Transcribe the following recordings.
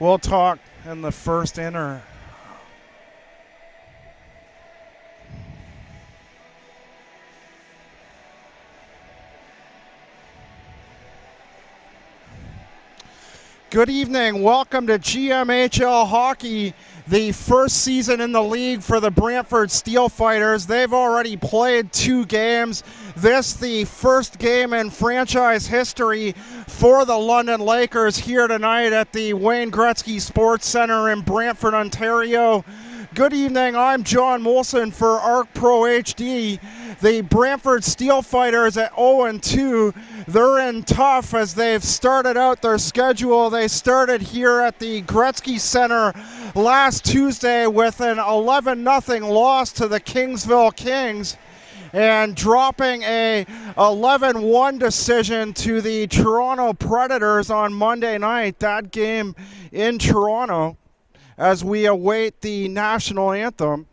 We'll talk in the first inning. Good evening. Welcome to GMHL Hockey, the first season in the league for the Brantford Steelfighters. They've already played 2 games. This the first game in franchise history for the London Lakers here tonight at the Wayne Gretzky Sports Centre in Brantford, Ontario. Good evening. I'm John Molson for ARC Pro HD. The Brantford Steelfighters at 0-2. They're in tough as they've started out their schedule. They started here at the Gretzky Center last Tuesday with an 11-0 loss to the Kingsville Kings and dropping a 11-1 decision to the Toronto Predators on Monday night. That game in Toronto as we await the national anthem.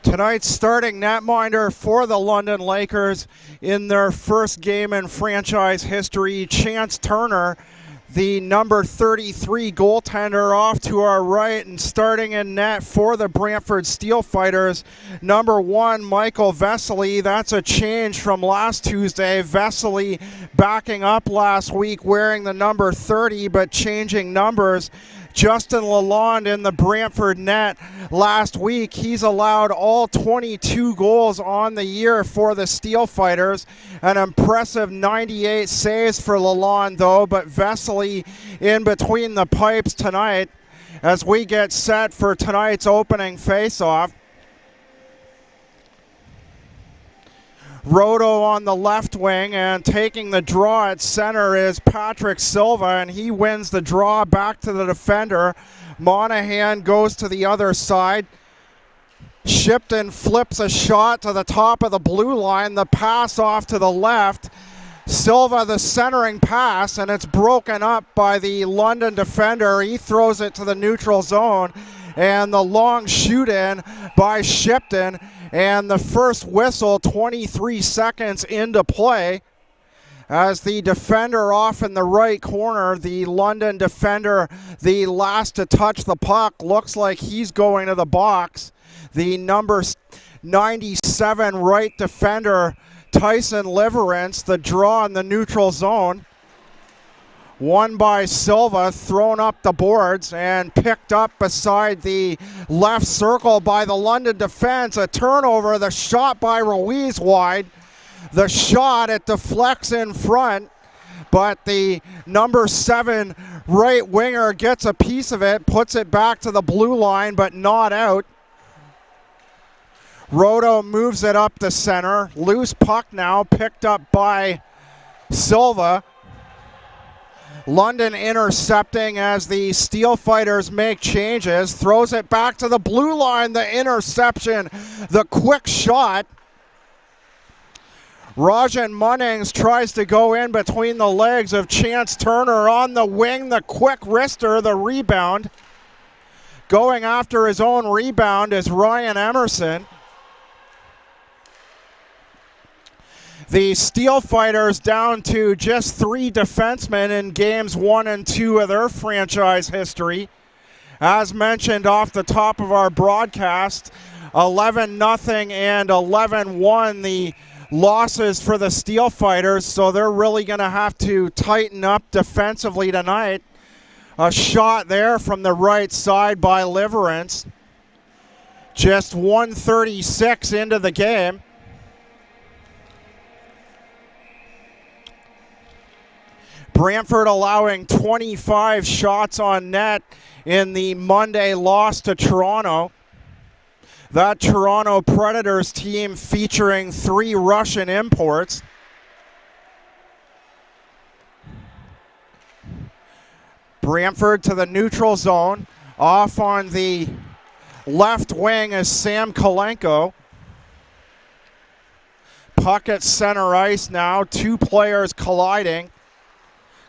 Tonight's starting netminder for the London Lakers in their first game in franchise history, Chance Turner, the number 33 goaltender, off to our right, and starting in net for the Brantford Steelfighters, number 1, Michael Vesely. That's a change from last Tuesday. Vesely backing up last week wearing the number 30, but changing numbers. Justin Lalonde in the Brantford net last week. He's allowed all 22 goals on the year for the Steelfighters. An impressive 98 saves for Lalonde, though, but Vesely in between the pipes tonight as we get set for tonight's opening face-off. Roto on the left wing, and taking the draw at center is Patrick Silva, and he wins the draw back to the defender. Monahan goes to the other side. Shipton flips a shot to the top of the blue line. The pass off to the left. Silva, the centering pass, and it's broken up by the London defender. He throws it to the neutral zone, and the long shoot in by Shipton, And the first whistle 23 seconds into play as the defender off in the right corner, the London defender, the last to touch the puck, looks like he's going to the box. The number 97 right defender, Tyson Liverance, the draw in the neutral zone. Won by Silva, thrown up the boards and picked up beside the left circle by the London defense. A turnover, the shot by Ruiz wide. The shot, it deflects in front, but the number 7 right winger gets a piece of it, puts it back to the blue line, but not out. Roto moves it up the center. Loose puck now, picked up by Silva. London intercepting as the Steelfighters make changes. Throws it back to the blue line. The interception, the quick shot. Rajan Munnings tries to go in between the legs of Chance Turner on the wing. The quick wrister, the rebound. Going after his own rebound is Ryan Emerson. The Steelfighters down to just 3 defensemen in games 1 and 2 of their franchise history. As mentioned off the top of our broadcast, 11-0 and 11-1 the losses for the Steelfighters, so they're really going to have to tighten up defensively tonight. A shot there from the right side by Liverance. Just 1:36 into the game. Brantford allowing 25 shots on net in the Monday loss to Toronto. That Toronto Predators team featuring 3 Russian imports. Brantford to the neutral zone. Off on the left wing is Sam Kolenko. Puck at center ice now. 2 players colliding.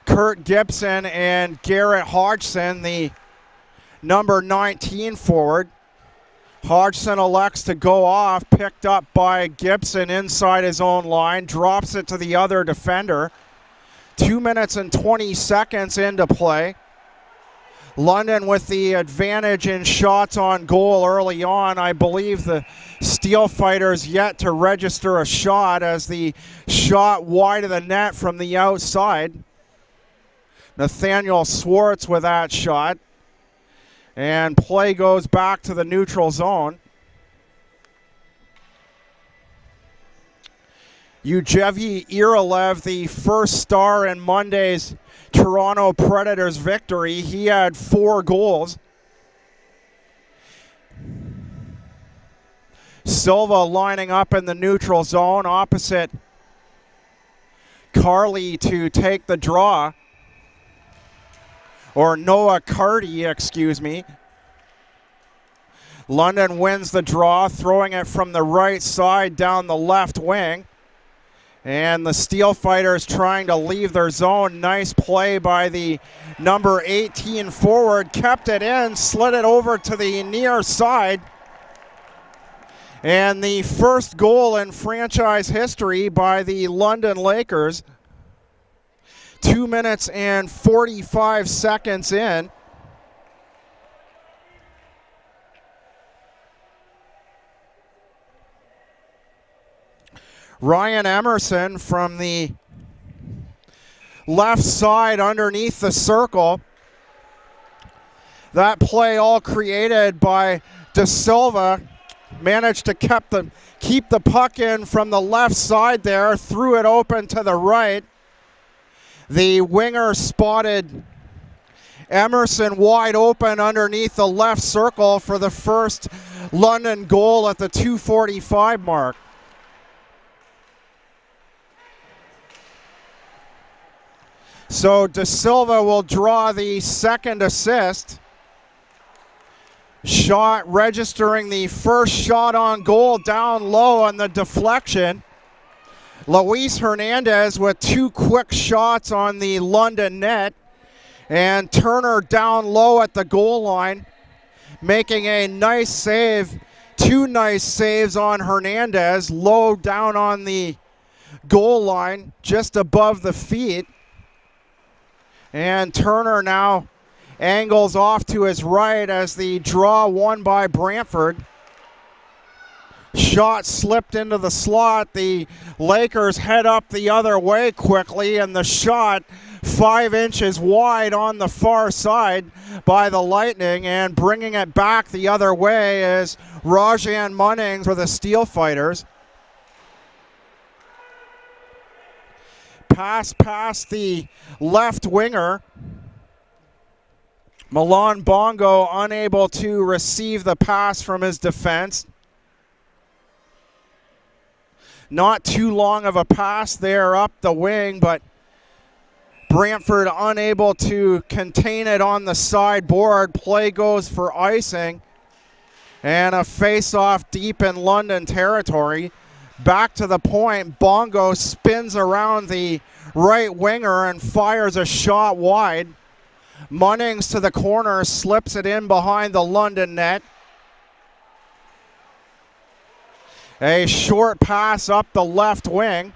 Kurt Gibson and Garrett Hodgson, the number 19 forward. Hodgson elects to go off, picked up by Gibson inside his own line, drops it to the other defender. 2 minutes and 20 seconds into play. London with the advantage in shots on goal early on. I believe the Steelfighters yet to register a shot as the shot wide of the net from the outside. Nathaniel Swartz with that shot. And play goes back to the neutral zone. Yevgeny Irilev, the first star in Monday's Toronto Predators victory. He had 4 goals. Silva lining up in the neutral zone opposite Carly to take the draw. Or Noah Carty, excuse me. London wins the draw, throwing it from the right side down the left wing. And the Steelfighters trying to leave their zone. Nice play by the number 18 forward. Kept it in, slid it over to the near side. And the first goal in franchise history by the London Lakers. 2 minutes and 45 seconds in. Ryan Emerson from the left side underneath the circle. That play all created by De Silva. Managed to keep the puck in from the left side there. Threw it open to the right. The winger spotted Emerson wide open underneath the left circle for the first London goal at the 2:45 mark. So De Silva will draw the second assist. Shot registering the first shot on goal down low on the deflection. Luis Hernandez with 2 quick shots on the London net. And Turner down low at the goal line, making a nice save Two nice saves on Hernandez, low down on the goal line, just above the feet. And Turner now angles off to his right as the draw won by Brantford. Shot slipped into the slot. The Lakers head up the other way quickly, and the shot 5 inches wide on the far side by the Lightning, and bringing it back the other way is Rajan Munnings for the Steelfighters. Pass past the left winger. Milan Bongo unable to receive the pass from his defense. Not too long of a pass there up the wing, but Brantford unable to contain it on the sideboard. Play goes for icing. And a face-off deep in London territory. Back to the point, Bongo spins around the right winger and fires a shot wide. Munnings to the corner, slips it in behind the London net. A short pass up the left wing.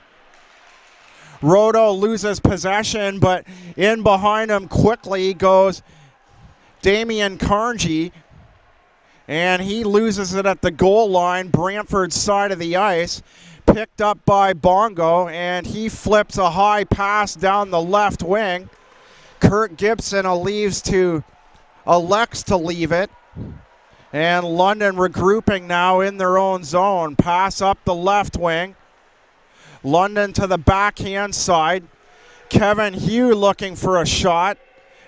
Roto loses possession, but in behind him quickly goes Damian Carnegie, and he loses it at the goal line, Brantford's side of the ice. Picked up by Bongo, and he flips a high pass down the left wing. Kurt Gibson elects to leave it. And London regrouping now in their own zone. Pass up the left wing. London to the backhand side. Kevin Hugh looking for a shot.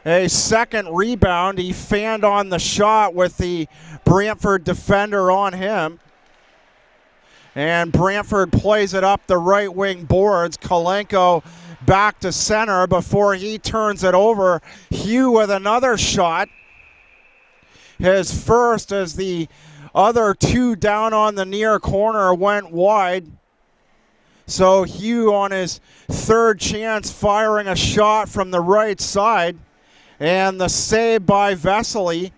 A second rebound. He fanned on the shot with the Brantford defender on him. And Brantford plays it up the right wing boards. Kalenko back to center before he turns it over. Hugh with another shot. His first as the other two down on the near corner went wide. So Hugh on his third chance firing a shot from the right side. And the save by Vesely.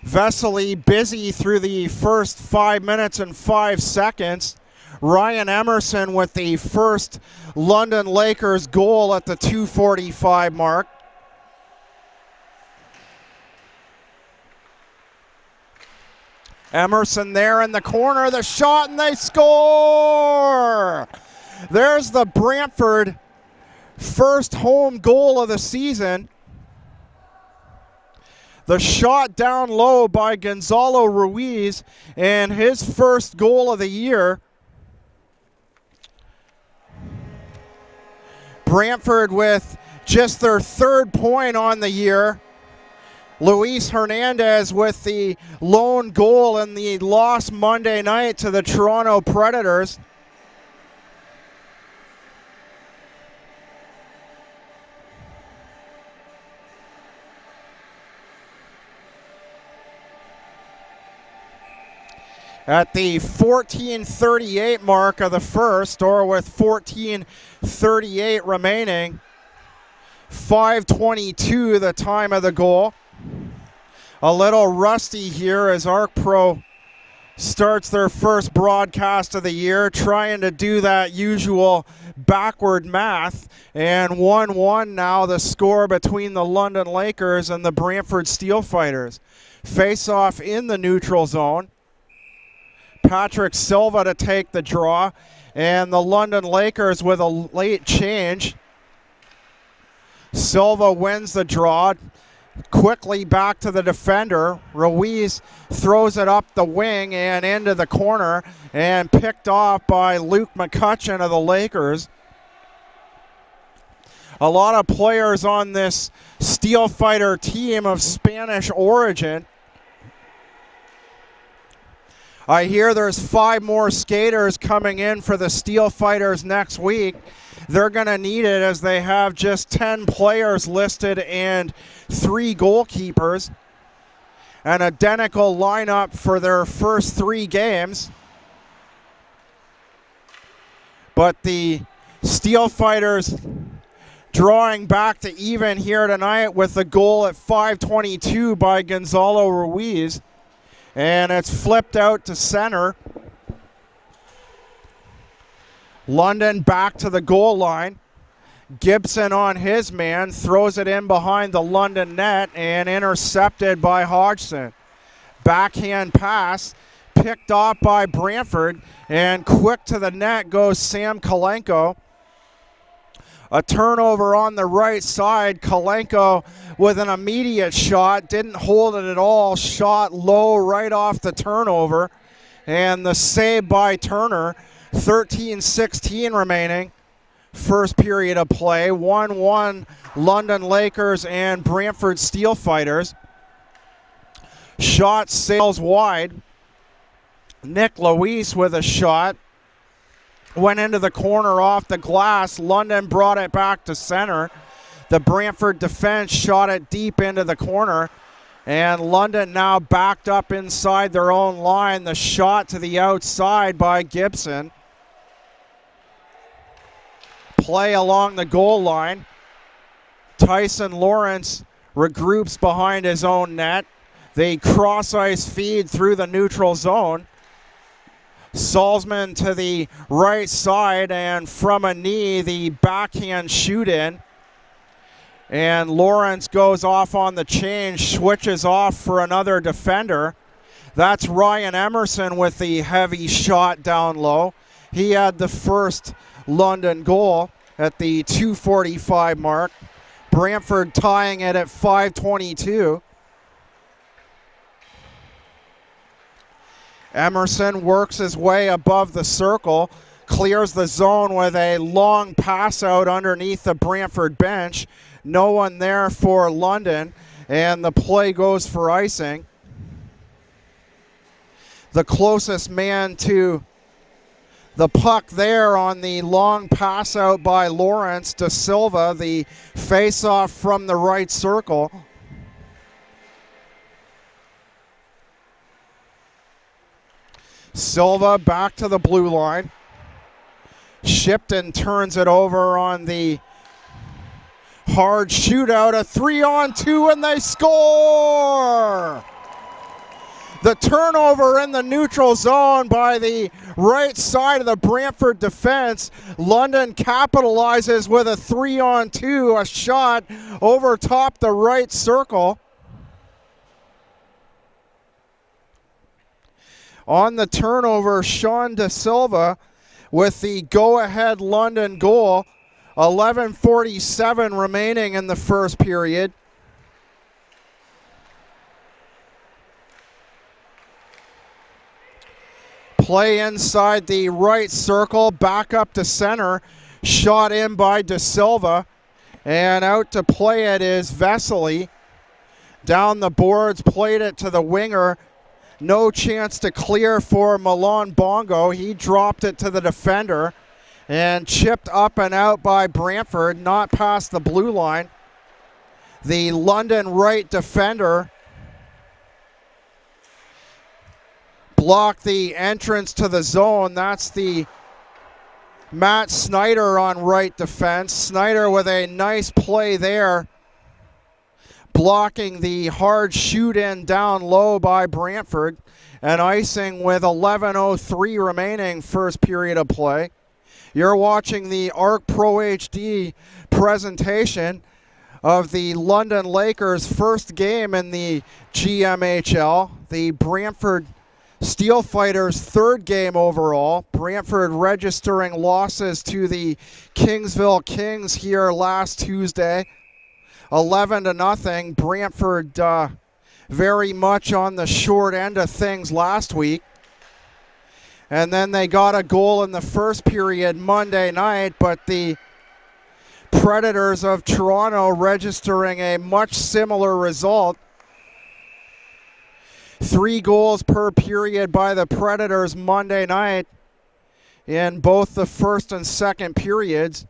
Vesely busy through the first 5 minutes and 5 seconds. Ryan Emerson with the first London Lakers goal at the 2:45 mark. Emerson there in the corner, the shot, and they score! There's the Brantford first home goal of the season. The shot down low by Gonzalo Ruiz, and his first goal of the year. Brantford with just their third point on the year. Luis Hernandez with the lone goal in the loss Monday night to the Toronto Predators. At the 14:38 mark of the first, or with 14:38 remaining, 5:22 the time of the goal. A little rusty here as ArcPro starts their first broadcast of the year, trying to do that usual backward math. And 1-1 now the score between the London Lakers and the Brantford Steelfighters. Face-off in the neutral zone. Patrick Silva to take the draw, and the London Lakers with a late change. Silva wins the draw. Quickly back to the defender. Ruiz throws it up the wing and into the corner, and picked off by Luke McCutcheon of the Lakers. A lot of players on this Steelfighter team of Spanish origin. I hear there's 5 more skaters coming in for the Steelfighters next week. They're going to need it as they have just 10 players listed and 3 goalkeepers. An identical lineup for their first 3 games. But the Steelfighters drawing back to even here tonight with the goal at 5:22 by Gonzalo Ruiz. And it's flipped out to center. London back to the goal line. Gibson on his man, throws it in behind the London net and intercepted by Hodgson. Backhand pass, picked off by Brantford, and quick to the net goes Sam Kalenko. A turnover on the right side. Kalenko with an immediate shot, didn't hold it at all, shot low right off the turnover, and the save by Turner. 13-16 remaining. First period of play. 1-1 London Lakers and Brantford Steelfighters. Shot sails wide. Nick Luis with a shot. Went into the corner off the glass. London brought it back to center. The Brantford defense shot it deep into the corner. And London now backed up inside their own line. The shot to the outside by Gibson. Play along the goal line. Tyson Lawrence regroups behind his own net. They cross-ice feed through the neutral zone. Salzman to the right side, and from a knee, the backhand shoot in. And Lawrence goes off on the change, switches off for another defender. That's Ryan Emerson with the heavy shot down low. He had the first London goal at the 2:45 mark. Brantford tying it at 5:22. Emerson works his way above the circle, clears the zone with a long pass out underneath the Brantford bench. No one there for London, and the play goes for icing. The closest man to the puck there on the long pass out by Lawrence to Silva, the face-off from the right circle. Silva back to the blue line. Shipton turns it over on the hard shootout. A 3-on-2 and they score! The turnover in the neutral zone by the right side of the Brantford defense. London capitalizes with a 3-on-2, a shot over top the right circle. On the turnover, Sean De Silva with the go-ahead London goal. 11:47 remaining in the first period. Play inside the right circle, back up to center. Shot in by De Silva. And out to play it is Vesely. Down the boards, played it to the winger. No chance to clear for Milan Bongo. He dropped it to the defender and chipped up and out by Brantford, not past the blue line. The London right defender blocked the entrance to the zone. That's the Matt Snyder on right defense. Snyder with a nice play there, blocking the hard shoot-in down low by Brantford, and icing with 11:03 remaining first period of play. You're watching the ARC Pro HD presentation of the London Lakers' first game in the GMHL, the Brantford Steelfighters' third game overall. Brantford registering losses to the Kingsville Kings here last Tuesday. 11-0. Brantford very much on the short end of things last week. And then they got a goal in the first period Monday night, but the Predators of Toronto registering a much similar result. 3 goals per period by the Predators Monday night in both the first and second periods,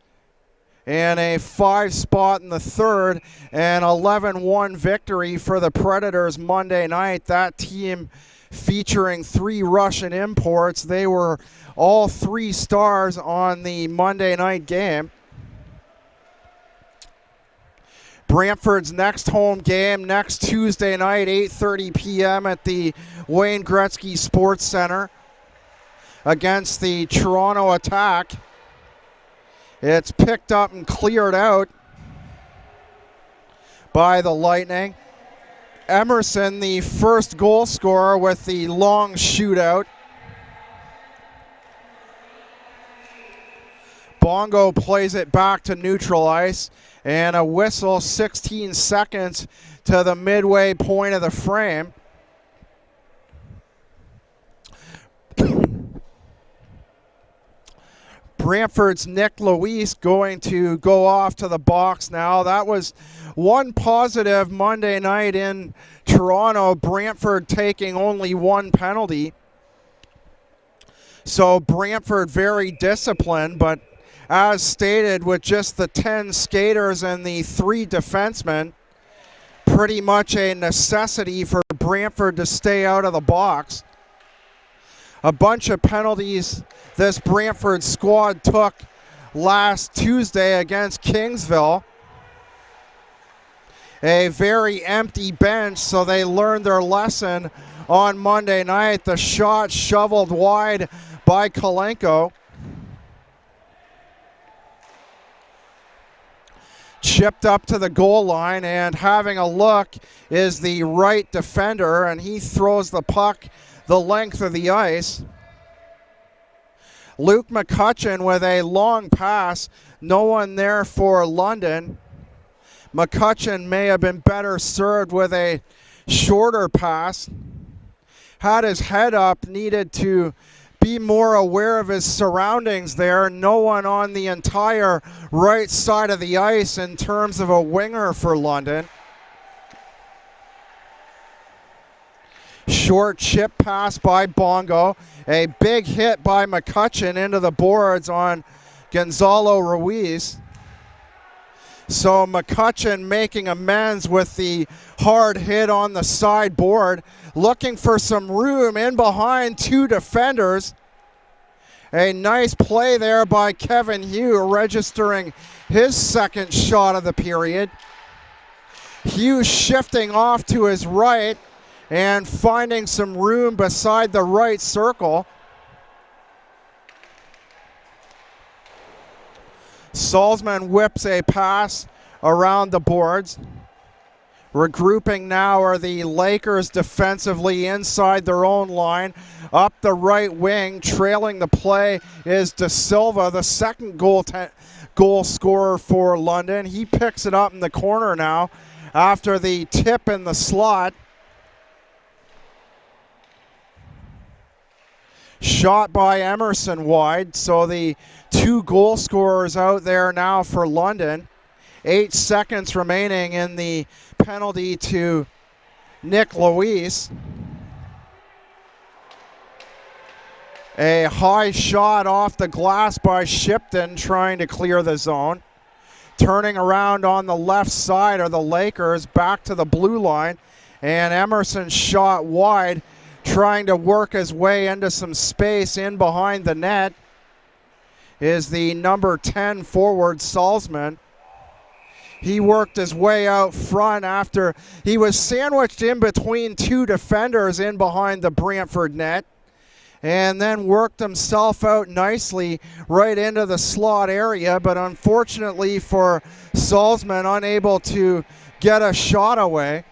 and a 5 spot in the third, and 11-1 victory for the Predators Monday night. That team featuring 3 Russian imports. They were all 3 stars on the Monday night game. Brantford's next home game next Tuesday night, 8:30 p.m. at the Wayne Gretzky Sports Center against the Toronto Attack. It's picked up and cleared out by the Lightning. Emerson, the first goal scorer with the long shootout. Bongo plays it back to neutral ice, and a whistle 16 seconds to the midway point of the frame. Brantford's Nick Luis going to go off to the box now. That was one positive Monday night in Toronto. Brantford taking only one penalty. So Brantford very disciplined, but as stated, with just the 10 skaters and the 3 defensemen, pretty much a necessity for Brantford to stay out of the box. A bunch of penalties this Brantford squad took last Tuesday against Kingsville. A very empty bench, so they learned their lesson on Monday night. The shot shoveled wide by Kalenko. Chipped up to the goal line, and having a look is the right defender, and he throws the puck the length of the ice. Luke McCutcheon with a long pass. No one there for London. McCutcheon may have been better served with a shorter pass. Had his head up, needed to be more aware of his surroundings there. No one on the entire right side of the ice in terms of a winger for London. Short chip pass by Bongo. A big hit by McCutcheon into the boards on Gonzalo Ruiz. So McCutcheon making amends with the hard hit on the sideboard. Looking for some room in behind 2 defenders. A nice play there by Kevin Hugh, registering his second shot of the period. Hugh shifting off to his right and finding some room beside the right circle. Salzman whips a pass around the boards. Regrouping now are the Lakers defensively inside their own line. Up the right wing, trailing the play is De Silva, the second goal scorer for London. He picks it up in the corner now after the tip in the slot. Shot by Emerson wide, so the 2 goal scorers out there now for London. 8 seconds remaining in the penalty to Nick Luis. A high shot off the glass by Shipton trying to clear the zone. Turning around on the left side are the Lakers back to the blue line, and Emerson shot wide, trying to work his way into some space in behind the net is the number 10 forward, Salzman. He worked his way out front after he was sandwiched in between 2 defenders in behind the Brantford net, and then worked himself out nicely right into the slot area, but unfortunately for Salzman, unable to get a shot away.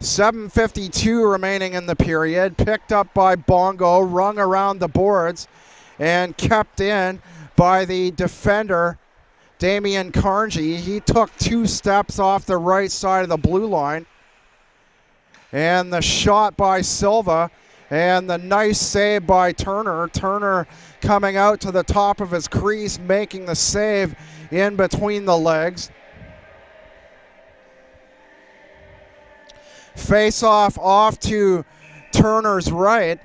7:52 remaining in the period. Picked up by Bongo, rung around the boards, and kept in by the defender, Damian Carnegie. He took 2 steps off the right side of the blue line. And the shot by Silva, and the nice save by Turner. Turner coming out to the top of his crease, making the save in between the legs. Face-off off to Turner's right.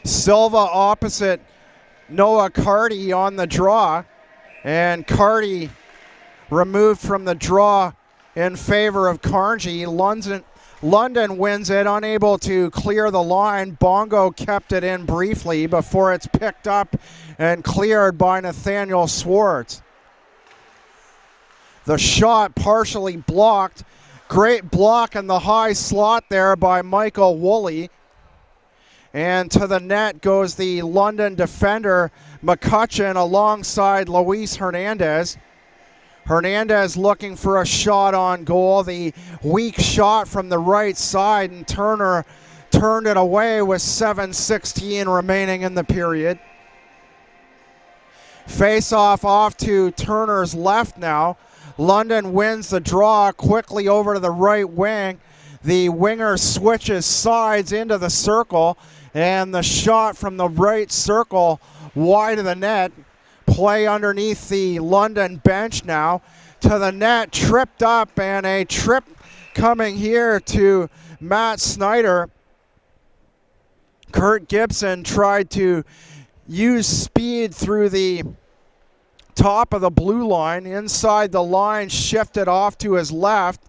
Silva opposite Noah Carty on the draw, and Carty removed from the draw in favor of Carnegie. London wins it, unable to clear the line. Bongo kept it in briefly before it's picked up and cleared by Nathaniel Swartz. The shot partially blocked. Great block in the high slot there by Michael Woolley. And to the net goes the London defender, McCutcheon, alongside Luis Hernandez. Hernandez looking for a shot on goal. The weak shot from the right side, and Turner turned it away with 7:16 remaining in the period. Face-off off to Turner's left now. London wins the draw quickly over to the right wing. The winger switches sides into the circle, and the shot from the right circle wide of the net. Play underneath the London bench now. To the net, tripped up, and a trip coming here to Matt Snyder. Kurt Gibson tried to use speed through the top of the blue line. Inside the line, shifted off to his left,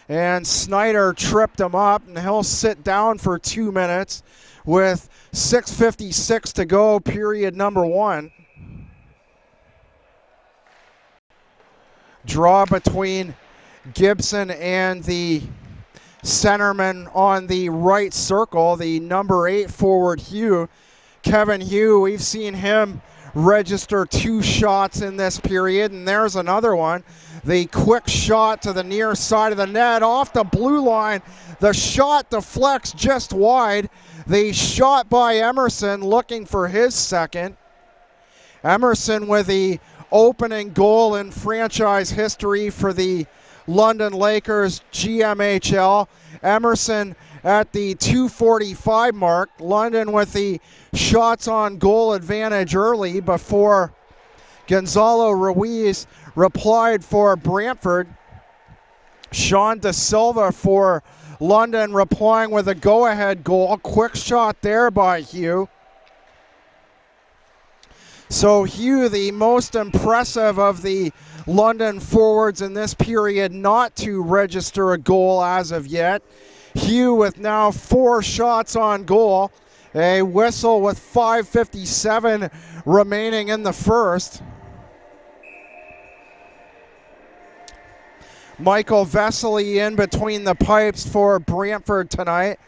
and Snyder tripped him up, and he'll sit down for 2 minutes with 6:56 to go, period number 1. Draw between Gibson and the centerman on the right circle, the number 8 forward Hugh. Kevin Hugh, we've seen him register 2 shots in this period, and there's another one. The quick shot to the near side of the net off the blue line. The shot deflects just wide. The shot by Emerson looking for his second. Emerson with the opening goal in franchise history for the London Lakers GMHL. Emerson at the 2:45 mark. London with the shots on goal advantage early before Gonzalo Ruiz replied for Brantford. Sean Da Silva for London replying with a go-ahead goal. Quick shot there by Hugh. So Hugh, the most impressive of the London forwards in this period not to register a goal as of yet. Hugh with now 4 shots on goal. A whistle with 5:57 remaining in the first. Michael Vesely in between the pipes for Brantford tonight.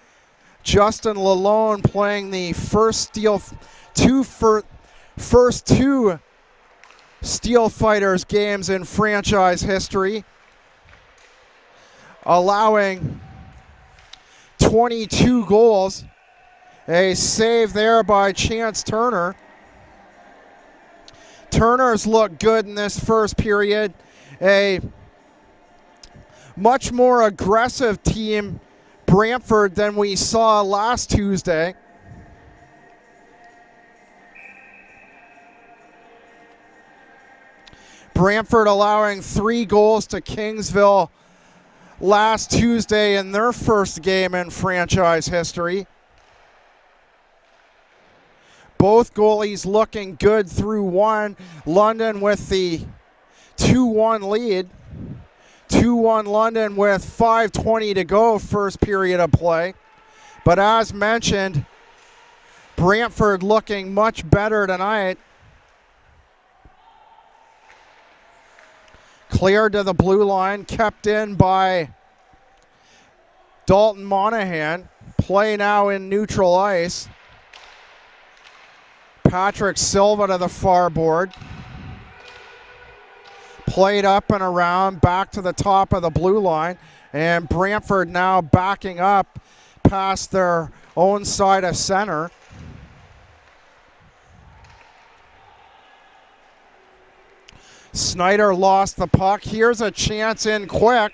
Justin Lalone playing the first two Steelfighters games in franchise history, allowing 22 goals. A save there by Chance Turner. Turner's looked good in this first period. A much more aggressive team, Brantford, than we saw last Tuesday. Brantford allowing 3 goals to Kingsville last Tuesday in their first game in franchise history. Both goalies looking good through one. London with the 2-1 lead. 2-1 London with 5:20 to go, first period of play. But as mentioned, Brantford looking much better tonight. Cleared to the blue line, kept in by Dalton Monahan. Play now in neutral ice. Patrick Silva to the far board. Played up and around, back to the top of the blue line. And Brantford now backing up past their own side of center. Snyder lost the puck. Here's a chance in quick.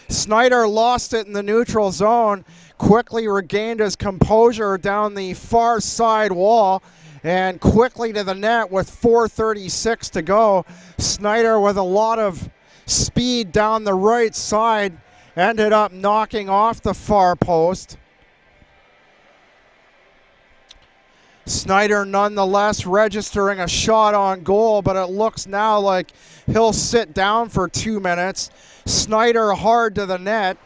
Snyder lost it in the neutral zone. Quickly regained his composure down the far side wall. And quickly to the net with 4:36 to go. Snyder with a lot of speed down the right side. Ended up knocking off the far post. Snyder nonetheless registering a shot on goal, but it looks now like he'll sit down for 2 minutes. Snyder hard to the net.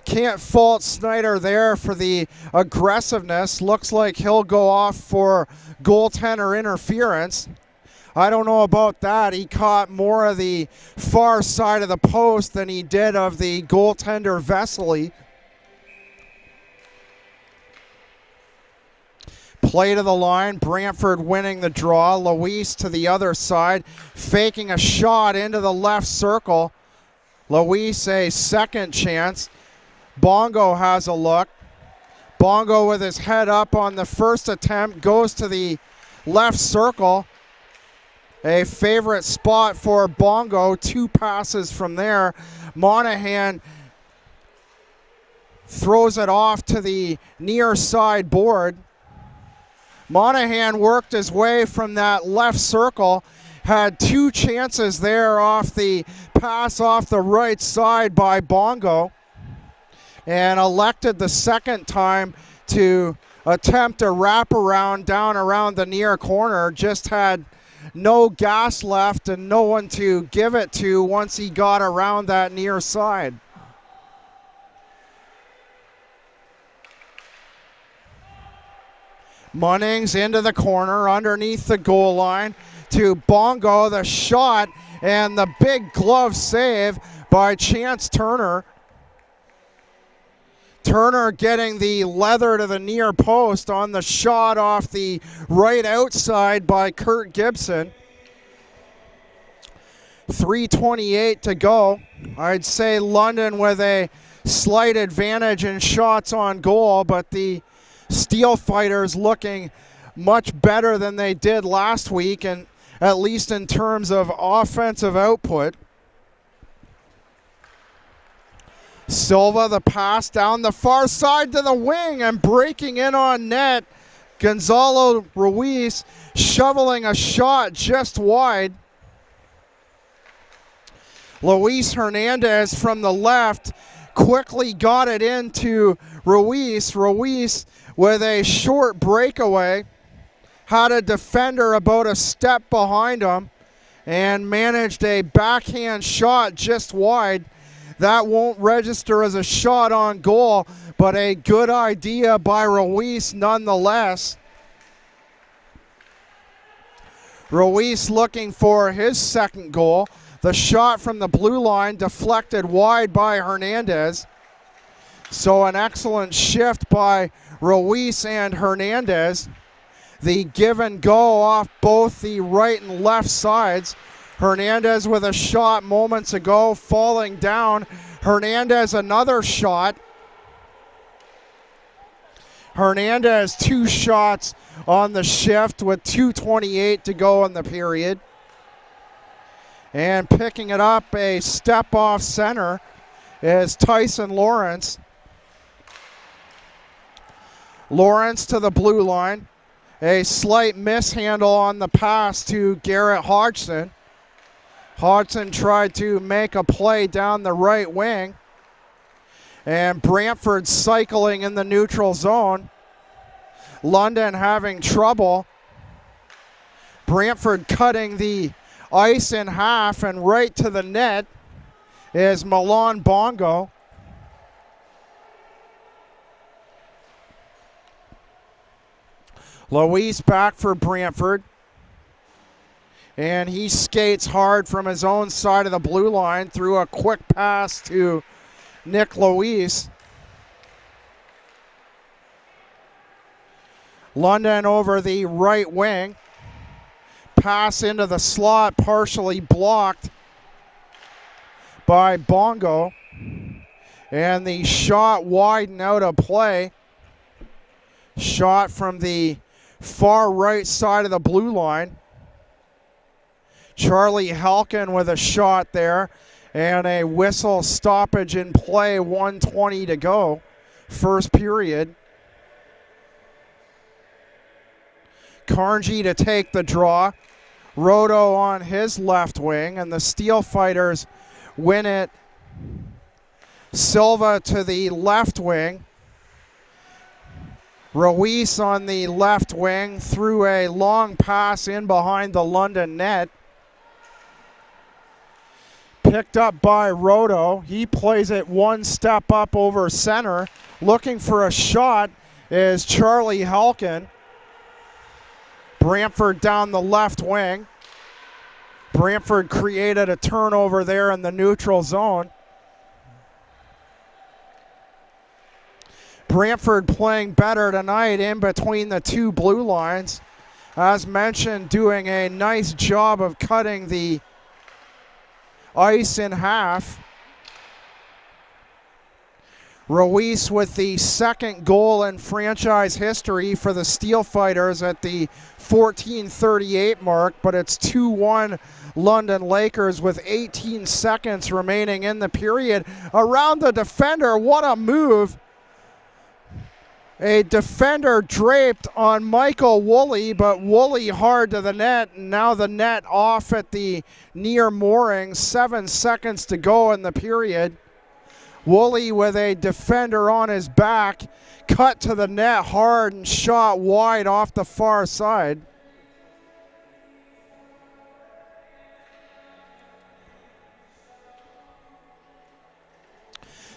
Can't fault Snyder there for the aggressiveness. Looks like he'll go off for goaltender interference. I don't know about that. He caught more of the far side of the post than he did of the goaltender Vesely. Play to the line. Brantford winning the draw. Luis to the other side, faking a shot into the left circle. Luis a second chance. Bongo has a look. Bongo with his head up on the first attempt goes to the left circle. A favorite spot for Bongo. 2 passes from there. Monahan throws it off to the near side board. Monahan worked his way from that left circle. Had 2 chances there off the pass off the right side by Bongo. And elected the second time to attempt a wraparound down around the near corner. Just had no gas left and no one to give it to once he got around that near side. Munnings into the corner underneath the goal line to Bongo, the shot, and the big glove save by Chance Turner. Turner getting the leather to the near post on the shot off the right outside by Kurt Gibson. 3:28 to go. I'd say London with a slight advantage in shots on goal, but the Steelfighters looking much better than they did last week, and at least in terms of offensive output. Silva, the pass down the far side to the wing and breaking in on net. Gonzalo Ruiz shoveling a shot just wide. Luis Hernandez from the left quickly got it into Ruiz. Ruiz with a short breakaway had a defender about a step behind him and managed a backhand shot just wide. That won't register as a shot on goal, but a good idea by Ruiz nonetheless. Ruiz looking for his second goal. The shot from the blue line deflected wide by Hernandez. So an excellent shift by Ruiz and Hernandez. The give and go off both the right and left sides. Hernandez with a shot moments ago, falling down. Hernandez another shot. Hernandez 2 shots on the shift with 2:28 to go in the period. And picking it up a step off center is Tyson Lawrence. Lawrence to the blue line. A slight mishandle on the pass to Garrett Hodgson. Hodgson tried to make a play down the right wing. And Brantford cycling in the neutral zone. London having trouble. Brantford cutting the ice in half, and right to the net is Milan Bongo. Luis back for Brantford. And he skates hard from his own side of the blue line through a quick pass to Nick Luis. London over the right wing. Pass into the slot, partially blocked by Bongo. And the shot wide and out of play. Shot from the far right side of the blue line. Charlie Halkin with a shot there. And a whistle stoppage in play, 1:20 to go. First period. Carnegie to take the draw. Roto on his left wing, and the Steelfighters win it. Silva to the left wing. Ruiz on the left wing threw a long pass in behind the London net. Picked up by Roto. He plays it one step up over center. Looking for a shot is Charlie Halkin. Brantford down the left wing. Brantford created a turnover there in the neutral zone. Brantford playing better tonight in between the two blue lines. As mentioned, doing a nice job of cutting the ice in half. Ruiz with the second goal in franchise history for the Steelfighters at the 14:38 mark, but it's 2-1 London Lakers with 18 seconds remaining in the period. Around the defender, what a move. A defender draped on Michael Woolley, but Woolley hard to the net, and now the net off at the near mooring. 7 seconds to go in the period. Woolley with a defender on his back, cut to the net hard and shot wide off the far side.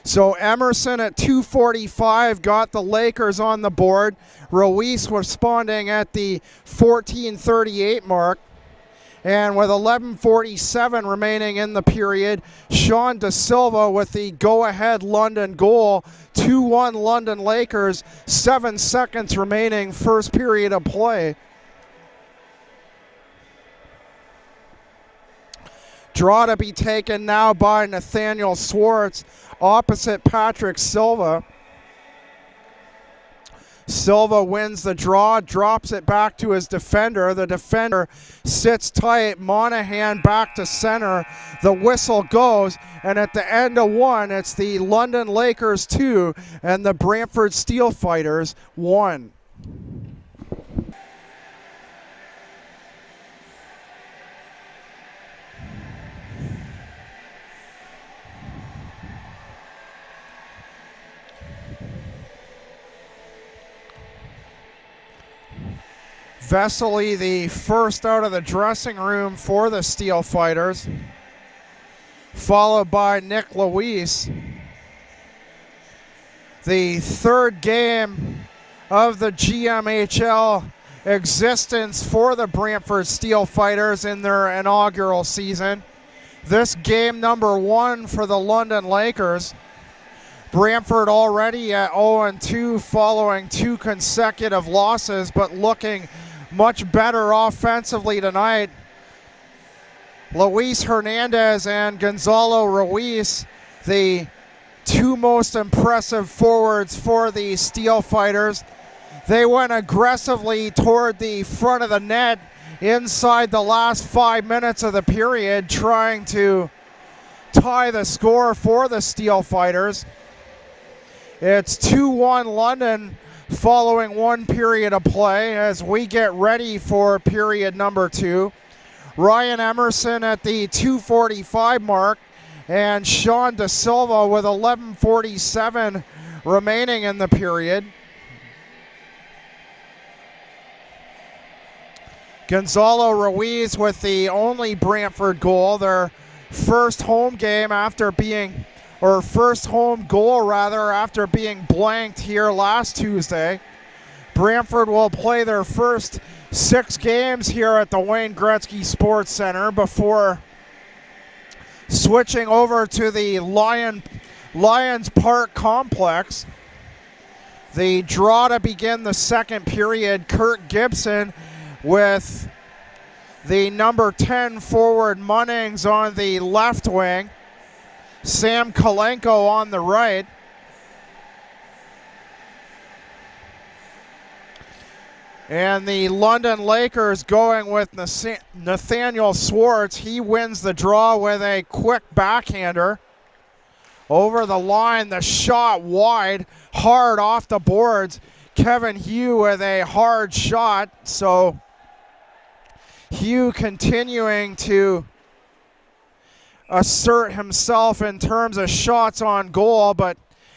So Emerson at 2:45 got the Lakers on the board. Ruiz responding at the 14:38 mark. And with 11:47 remaining in the period, Sean Da Silva with the go-ahead London goal. 2-1 London Lakers, 7 seconds remaining, first period of play. Draw to be taken now by Nathaniel Swartz opposite Patrick Silva. Silva wins the draw, drops it back to his defender. The defender sits tight. Monahan back to center. The whistle goes, and at the end of one, it's the London Lakers 2 and the Brantford Steelfighters 1. Vesely, the first out of the dressing room for the Steelfighters, followed by Nick Luis. The third game of the GMHL existence for the Brantford Steelfighters in their inaugural season. This game number 1 for the London Lakers. Brantford already at 0-2 following 2 consecutive losses, but looking much better offensively tonight. Luis Hernandez and Gonzalo Ruiz, the 2 most impressive forwards for the Steelfighters. They went aggressively toward the front of the net inside the last 5 minutes of the period, trying to tie the score for the Steelfighters. It's 2-1 London following 1 period of play as we get ready for period number 2. Ryan Emerson at the 2:45 mark and Sean Da Silva with 11:47 remaining in the period. Gonzalo Ruiz with the only Brantford goal, their first home game after being first home goal rather after being blanked here last Tuesday. Brantford will play their first 6 games here at the Wayne Gretzky Sports Center before switching over to the Lions Park complex. The draw to begin the second period, Kurt Gibson with the number 10 forward Munnings on the left wing. Sam Kalenko on the right. And the London Lakers going with Nathaniel Swartz. He wins the draw with a quick backhander. Over the line, the shot wide, hard off the boards. Kevin Hugh with a hard shot. So Hugh continuing to assert himself in terms of shots on goal, but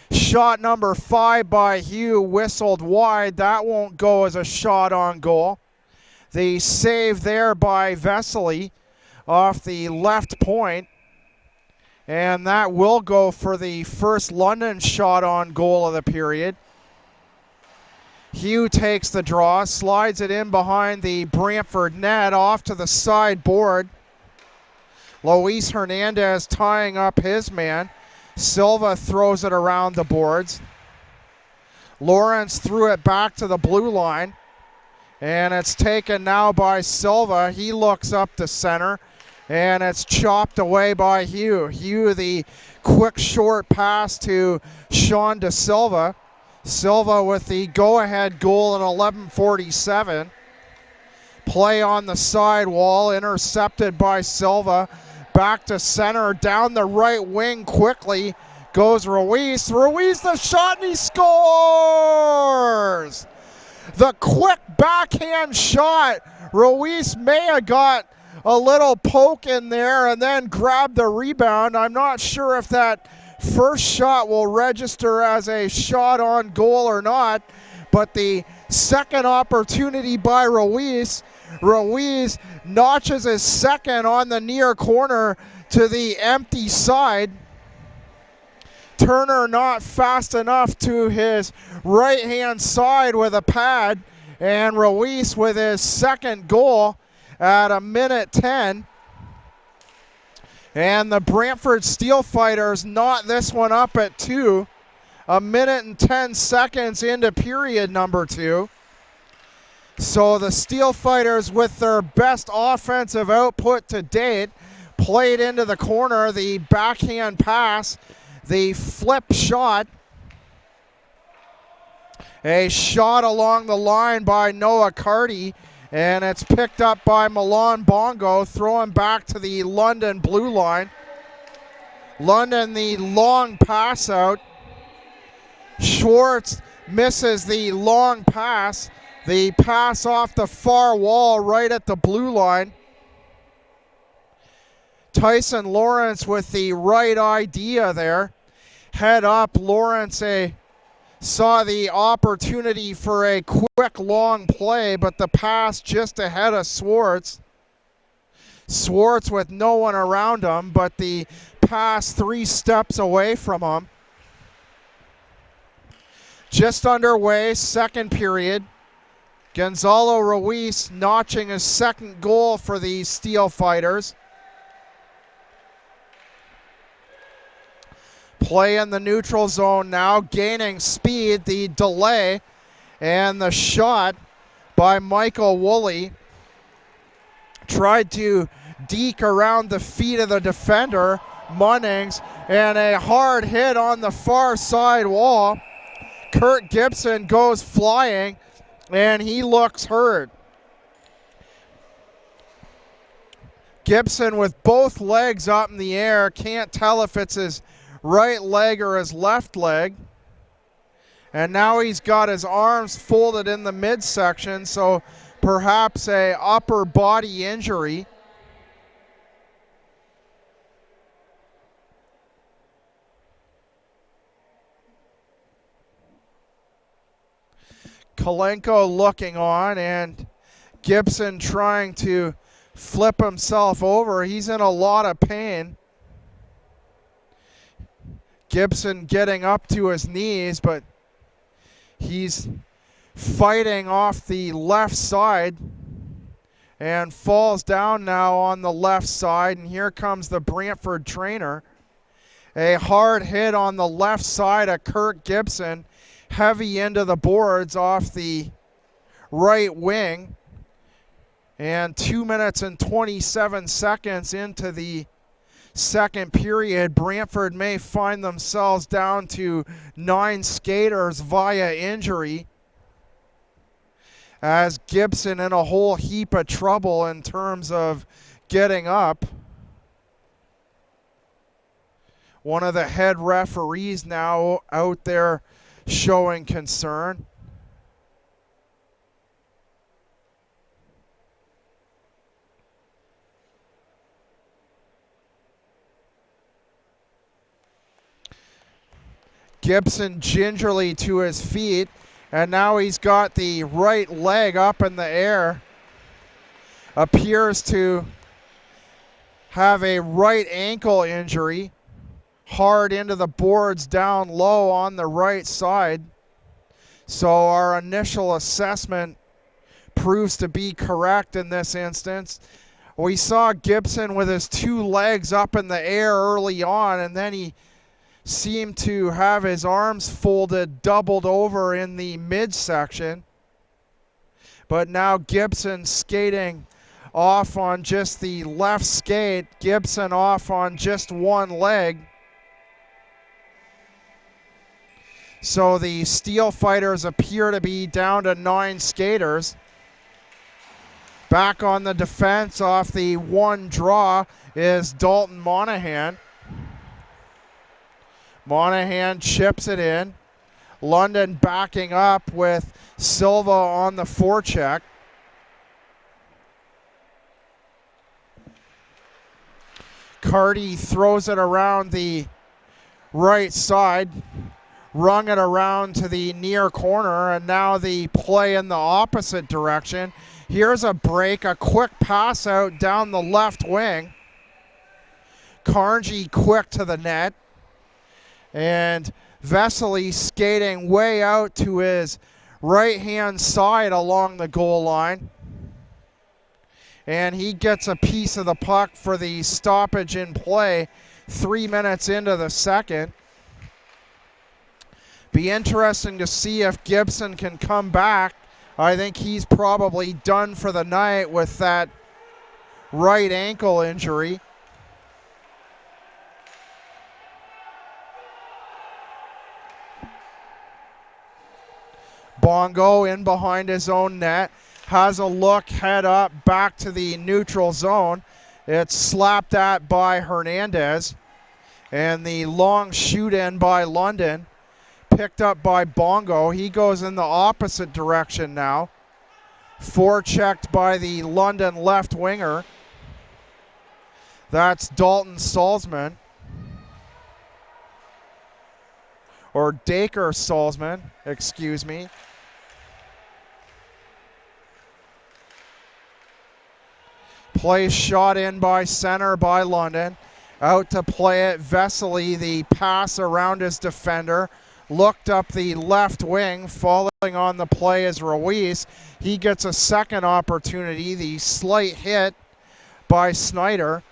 shot number 5 by Hugh whistled wide. That won't go as a shot on goal. The save there by Vesely off the left point. And that will go for the first London shot on goal of the period. Hugh takes the draw, slides it in behind the Brantford net, off to the sideboard. Luis Hernandez tying up his man. Silva throws it around the boards. Lawrence threw it back to the blue line. And it's taken now by Silva. He looks up to center. And it's chopped away by Hugh. Hugh, the quick short pass to Sean De Silva. Silva with the go-ahead goal at 11:47. Play on the sidewall, intercepted by Silva. Back to center, down the right wing quickly. Goes Ruiz. Ruiz the shot, and he scores! The quick backhand shot. Ruiz may have got a little poke in there and then grabbed the rebound. I'm not sure if that first shot will register as a shot on goal or not, but the second opportunity by Ruiz. Ruiz notches his second on the near corner to the empty side. Turner not fast enough to his right-hand side with a pad, and Ruiz with his second goal at 1:10. And the Brantford Steelfighters knot this one up at 2. 1:10 into period number 2. So the Steelfighters, with their best offensive output to date, played into the corner, the backhand pass, the flip shot. A shot along the line by Noah Carty, and it's picked up by Milan Bongo, throwing back to the London blue line. London, the long pass out. Schwartz misses the long pass. The pass off the far wall right at the blue line. Tyson Lawrence with the right idea there. Head up, Lawrence saw the opportunity for a quick long play, but the pass just ahead of Schwartz. Schwartz with no one around him, but the pass 3 steps away from him. Just underway, second period. Gonzalo Ruiz notching his second goal for the Steelfighters. Play in the neutral zone now, gaining speed, the delay, and the shot by Michael Woolley. Tried to deke around the feet of the defender, Munnings, and a hard hit on the far side wall. Kurt Gibson goes flying, and he looks hurt. Gibson with both legs up in the air, can't tell if it's his right leg or his left leg. And now he's got his arms folded in the midsection, so perhaps a upper body injury. Kalenko looking on, and Gibson trying to flip himself over. He's in a lot of pain. Gibson getting up to his knees, but he's fighting off the left side and falls down now on the left side. And here comes the Brantford trainer. A hard hit on the left side of Kurt Gibson. Heavy into the boards off the right wing. And 2 minutes and 27 seconds into the second period, Brantford may find themselves down to 9 skaters via injury, as Gibson in a whole heap of trouble in terms of getting up. One of the head referees now out there showing concern. Gibson gingerly to his feet, and now he's got the right leg up in the air. Appears to have a right ankle injury. hard into the boards down low on the right side. So our initial assessment proves to be correct in this instance. We saw Gibson with his two legs up in the air early on, and then he seemed to have his arms folded, doubled over in the midsection. But now Gibson skating off on just the left skate. Gibson off on just one leg. So the Steelfighters appear to be down to 9 skaters. Back on the defense off the one draw is Dalton Monahan. Monahan chips it in. London backing up with Silva on the forecheck. Carty throws it around the right side. Rung it around to the near corner, and now the play in the opposite direction. Here's a break, a quick pass out down the left wing. Carnegie quick to the net. And Vesely skating way out to his right-hand side along the goal line. And he gets a piece of the puck for the stoppage in play 3 minutes into the second. Be interesting to see if Gibson can come back. I think he's probably done for the night with that right ankle injury. Bongo in behind his own net. Has a look, head up, back to the neutral zone. It's slapped at by Hernandez. And the long shoot in by London. Picked up by Bongo. He goes in the opposite direction now. Forechecked by the London left winger. That's Dalton Salzman. Or Dacre Salzman, excuse me. Play shot in by center by London. Out to play it. Vesely, the pass around his defender. Looked up the left wing. Following on the play is Ruiz. He gets a second opportunity. The slight hit by Snyder.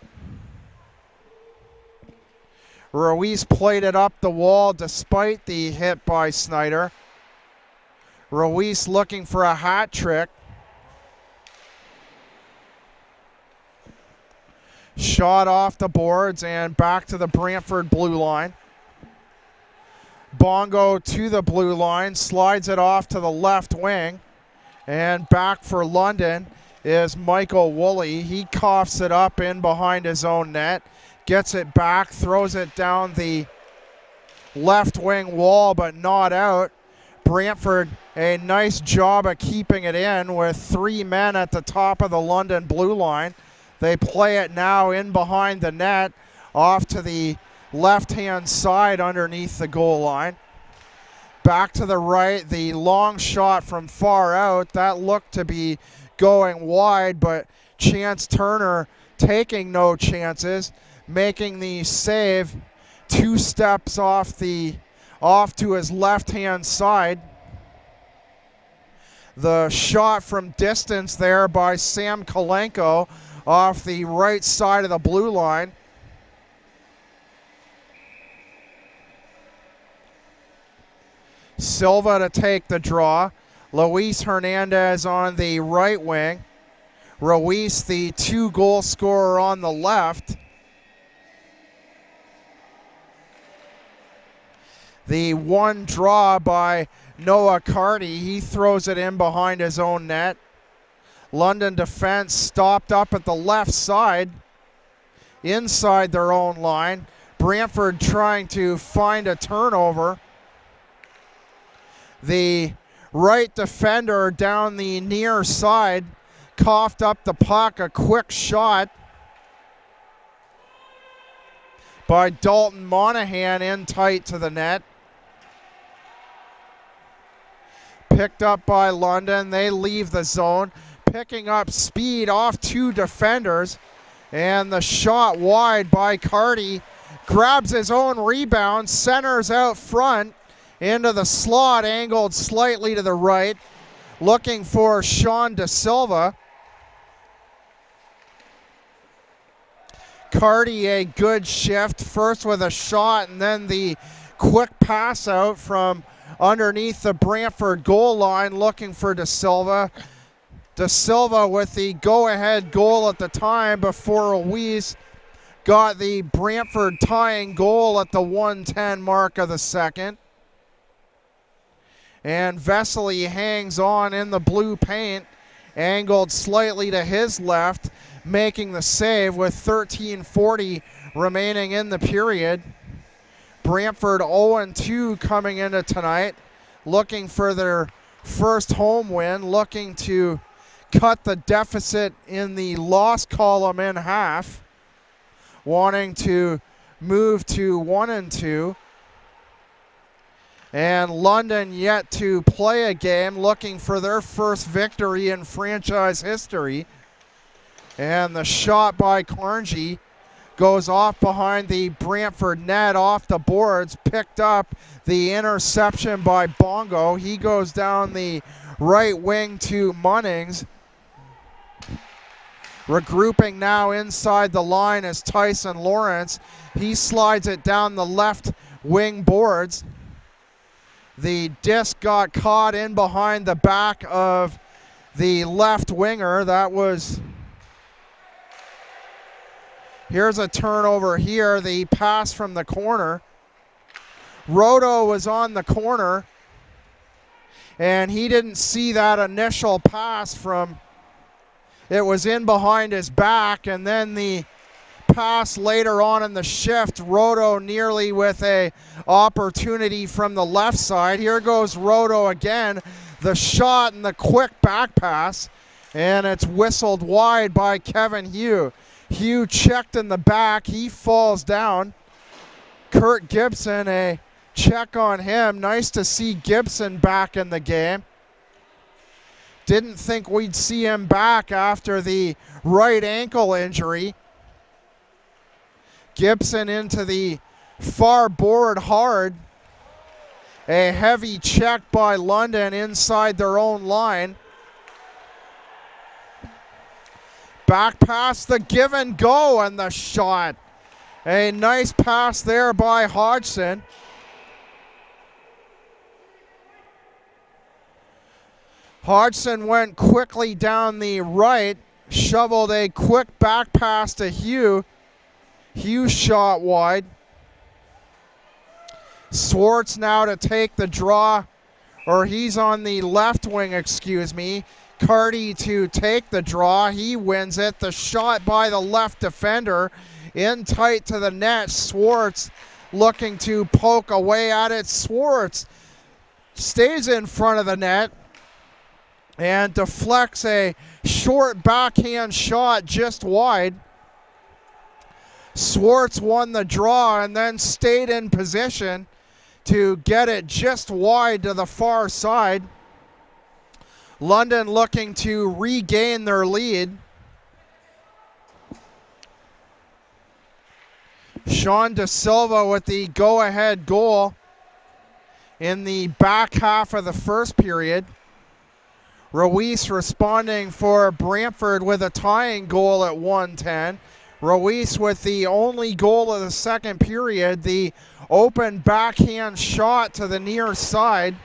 Ruiz played it up the wall despite the hit by Snyder. Ruiz looking for a hat trick. Shot off the boards and back to the Brantford blue line. Bongo to the blue line, slides it off to the left wing. And back for London is Michael Woolley. He coughs it up in behind his own net. Gets it back, throws it down the left wing wall, but not out. Brantford, a nice job of keeping it in with 3 men at the top of the London blue line. They play it now in behind the net, off to the left-hand side underneath the goal line. Back to the right, the long shot from far out. That looked to be going wide, but Chance Turner taking no chances, making the save 2 steps off to his left-hand side. The shot from distance there by Sam Kalenko off the right side of the blue line. Silva to take the draw. Luis Hernandez on the right wing. Ruiz, the 2-goal scorer, on the left. The one draw by Noah Carty. He throws it in behind his own net. London defense stopped up at the left side, inside their own line. Brantford trying to find a turnover. The right defender down the near side coughed up the puck. A quick shot by Dalton Monahan in tight to the net. Picked up by London. They leave the zone. Picking up speed off 2 defenders. And the shot wide by Carty grabs his own rebound, centers out front into the slot, angled slightly to the right, looking for Sean Da Silva. Carty, a good shift, first with a shot and then the quick pass out from underneath the Brantford goal line, looking for Da Silva. Da Silva with the go-ahead goal at the time before Ruiz got the Brantford tying goal at the 1:10 mark of the second. And Vesely hangs on in the blue paint, angled slightly to his left, making the save with 13:40 remaining in the period. Brantford 0-2 coming into tonight, looking for their first home win, looking to cut the deficit in the loss column in half, wanting to move to 1-2. And London yet to play a game, looking for their first victory in franchise history. And the shot by Carnegie goes off behind the Brantford net, off the boards, picked up the interception by Bongo. He goes down the right wing to Munnings. Regrouping now inside the line is Tyson Lawrence. He slides it down the left wing boards. The disc got caught in behind the back of the left winger. That was... Here's a turnover here, the pass from the corner. Roto was on the corner, and he didn't see that initial pass from... It was in behind his back, and then the pass later on in the shift, Roto nearly with a opportunity from the left side. Here goes Roto again, the shot and the quick back pass, and it's whistled wide by Kevin Hugh. Hugh checked in the back, he falls down. Kurt Gibson, a check on him. Nice to see Gibson back in the game. Didn't think we'd see him back after the right ankle injury. Gibson into the far board hard. A heavy check by London inside their own line. Back past the give and go and the shot. A nice pass there by Hodgson. Hodgson went quickly down the right, shoveled a quick back pass to Hugh. Hugh shot wide. Swartz now to take the draw, or he's on the left wing, excuse me. Carty to take the draw. He wins it. The shot by the left defender in tight to the net. Swartz looking to poke away at it. Swartz stays in front of the net and deflects a short backhand shot just wide. Swartz won the draw and then stayed in position to get it just wide to the far side. London looking to regain their lead. Sean Da Silva with the go-ahead goal in the back half of the first period. Ruiz responding for Brantford with a tying goal at 1:10. Ruiz with the only goal of the second period, the open backhand shot to the near side.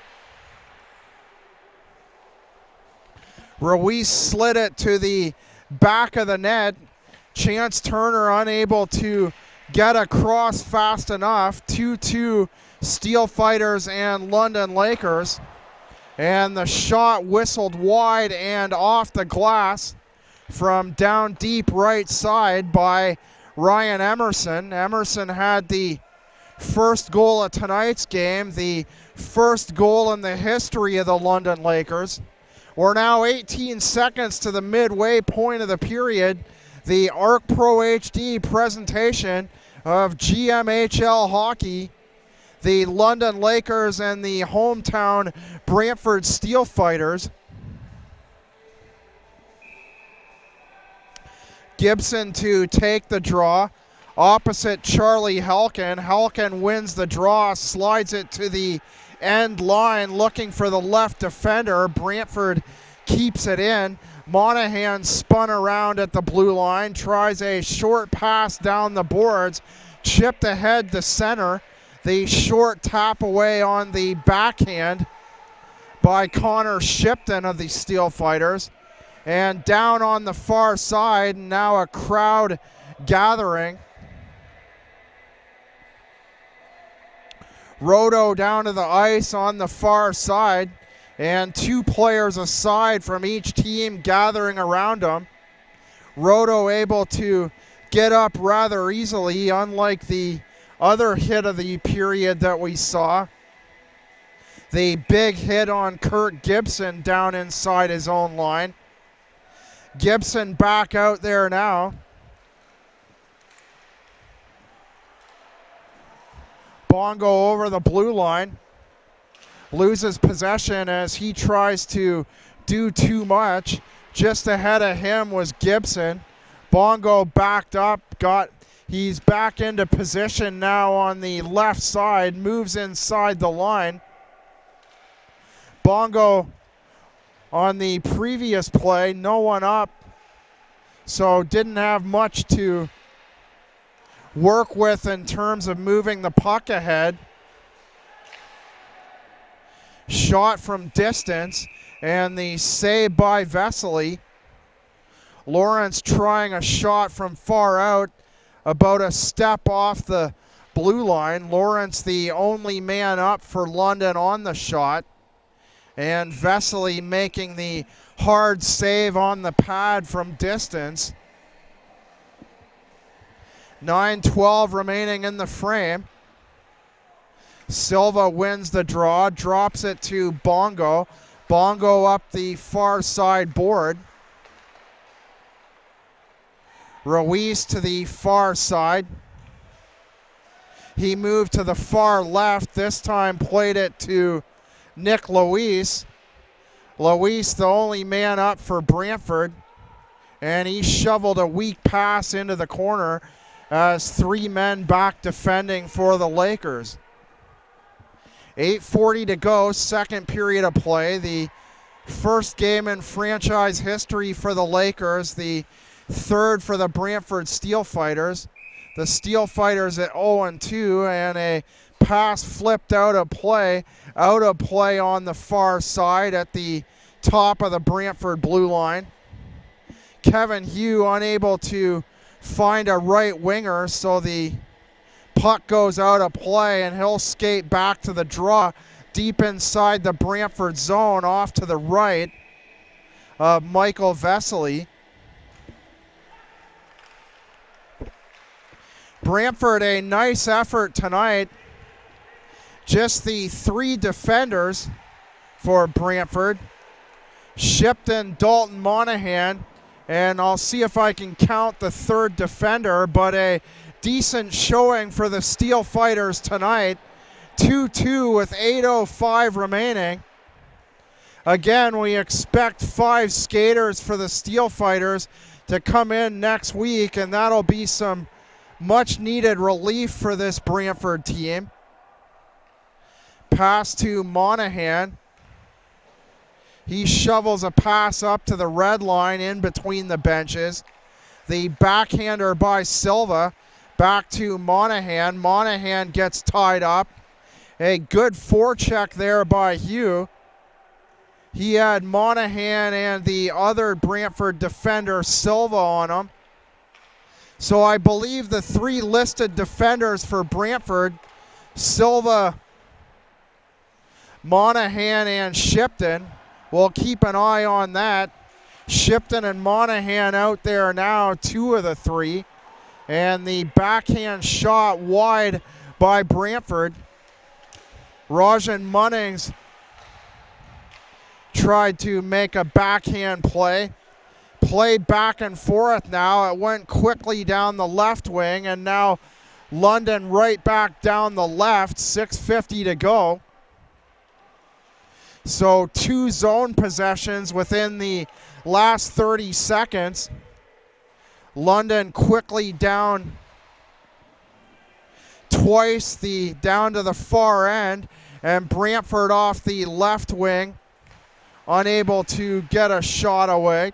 Ruiz slid it to the back of the net. Chance Turner unable to get across fast enough. 2-2 Steelfighters and London Lakers. And the shot whistled wide and off the glass from down deep right side by Ryan Emerson. Emerson had the first goal of tonight's game, the first goal in the history of the London Lakers. We're now 18 seconds to the midway point of the period. The ARC Pro HD presentation of GMHL hockey. The London Lakers and the hometown Brantford Steelfighters. Gibson to take the draw. opposite Charlie Helkin. Helkin wins the draw, slides it to the end line, looking for the left defender. Brantford keeps it in. Monahan spun around at the blue line, tries a short pass down the boards, chipped ahead to center. The short tap away on the backhand by Connor Shipton of the Steelfighters. And down on the far side, now a crowd gathering. Roto down to the ice on the far side, and 2 players aside from each team gathering around him. Roto able to get up rather easily, unlike the other hit of the period that we saw. The big hit on Kurt Gibson down inside his own line. Gibson back out there now. Bongo over the blue line. Loses possession as he tries to do too much. Just ahead of him was Gibson. Bongo backed up, he's back into position now on the left side, moves inside the line. Bongo on the previous play, no one up, so didn't have much to work with in terms of moving the puck ahead. Shot from distance, and the save by Vesely. Lawrence trying a shot from far out, about a step off the blue line. Lawrence the only man up for London on the shot, and Vesely making the hard save on the pad from distance. 9:12 remaining in the frame. Silva wins the draw, drops it to Bongo. Bongo up the far side board. Ruiz to the far side. He moved to the far left, this time played it to Nick Luis. Luis the only man up for Brantford, and he shoveled a weak pass into the corner as 3 men back defending for the Lakers. 8:40 to go, second period of play. The first game in franchise history for the Lakers, the third for the Brantford Steelfighters. The Steelfighters at 0-2, and a pass flipped out of play on the far side at the top of the Brantford blue line. Kevin Hugh unable to find a right winger, so the puck goes out of play, and he'll skate back to the draw deep inside the Brantford zone off to the right of Michael Vesely. Brantford, a nice effort tonight. Just the 3 defenders for Brantford. Shipton, Dalton, Monahan, and I'll see if I can count the third defender, but a decent showing for the Steelfighters tonight. 2-2 with 8:05 remaining. Again, we expect 5 skaters for the Steelfighters to come in next week, and that'll be some much needed relief for this Brantford team. Pass to Monahan. He shovels a pass up to the red line in between the benches. The backhander by Silva. Back to Monahan. Monahan gets tied up. A good forecheck there by Hugh. He had Monahan and the other Brantford defender, Silva, on him. So I believe the 3 listed defenders for Brantford, Silva, Monahan, and Shipton. We'll keep an eye on that. Shipton and Monahan out there now, 2 of the 3. And the backhand shot wide by Brantford. Rajan Munnings tried to make a backhand play. Play back and forth now. It went quickly down the left wing, and now London right back down the left. 6:50 to go. So 2 zone possessions within the last 30 seconds. London quickly down twice down to the far end, and Brantford off the left wing, unable to get a shot away.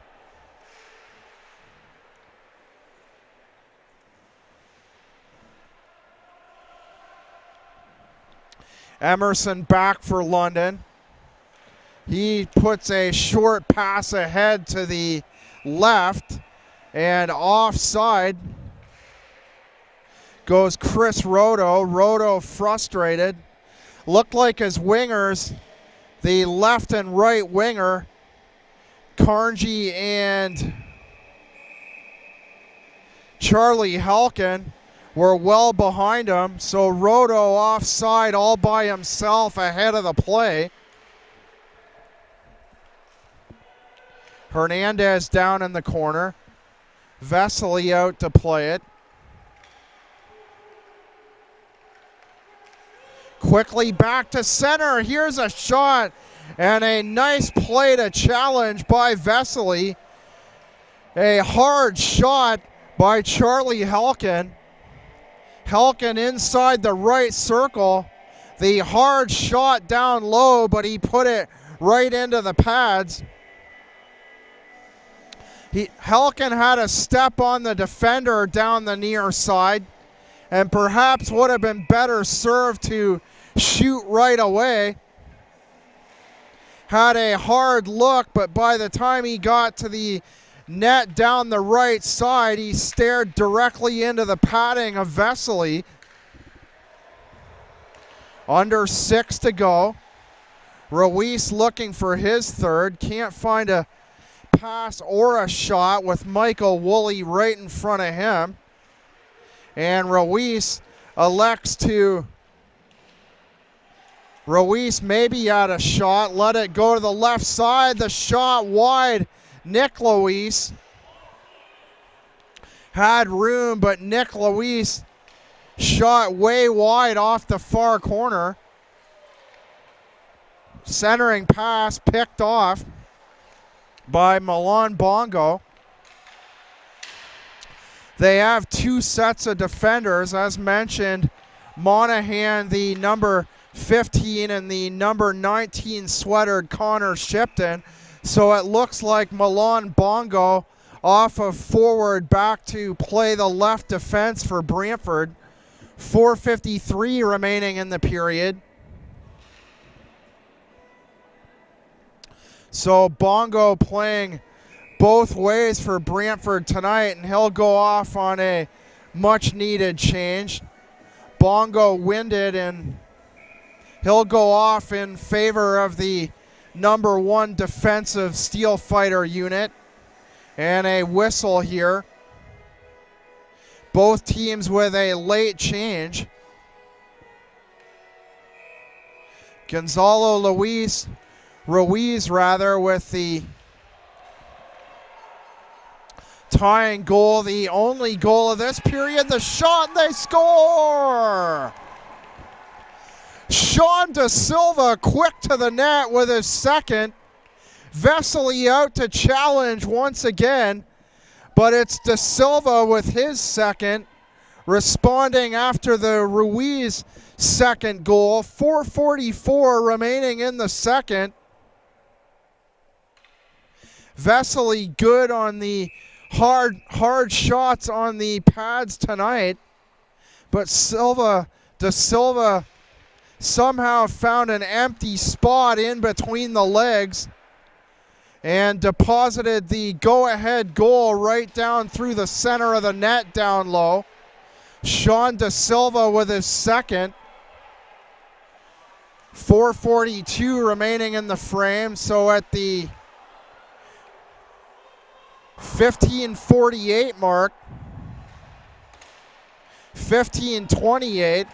Emerson back for London. He puts a short pass ahead to the left, and offside goes Chris Roto. Roto frustrated. Looked like his wingers, the left and right winger, Carnegie and Charlie Halkin, were well behind him. So Roto offside all by himself ahead of the play. Hernandez down in the corner. Vesely out to play it. Quickly back to center. Here's a shot and a nice play to challenge by Vesely. A hard shot by Charlie Halkin. Halkin inside the right circle. The hard shot down low, but he put it right into the pads. Halkin had a step on the defender down the near side, and perhaps would have been better served to shoot right away. Had a hard look, but by the time he got to the net down the right side, he stared directly into the padding of Vesely. Under 6 to go. Ruiz looking for his third. Can't find a pass or a shot with Michael Woolley right in front of him. And Ruiz elects to... Ruiz maybe had a shot. Let it go to the left side. The shot wide. Nick Luis had room, but Nick Luis shot way wide off the far corner. Centering pass picked off by Milan Bongo. They have two sets of defenders. As mentioned, Monahan, the number 15, and the number 19 sweatered Connor Shipton. So it looks like Milan Bongo off of forward back to play the left defense for Brantford. 4:53 remaining in the period. So Bongo playing both ways for Brantford tonight, and he'll go off on a much needed change. Bongo winded, and he'll go off in favor of the number 1 defensive Steelfighter unit. And a whistle here. Both teams with a late change. Gonzalo Ruiz with the tying goal, the only goal of this period. The shot, and they score! Sean Da Silva quick to the net with his second. Vesely out to challenge once again, but it's Da Silva with his second, responding after the Ruiz second goal. 4:44 remaining in the second. Vesely good on the hard shots on the pads tonight, but Da Silva somehow found an empty spot in between the legs and deposited the go-ahead goal right down through the center of the net down low. Sean Da Silva with his second. 4:42 remaining in the frame, so at the 15:48 mark, 15:28.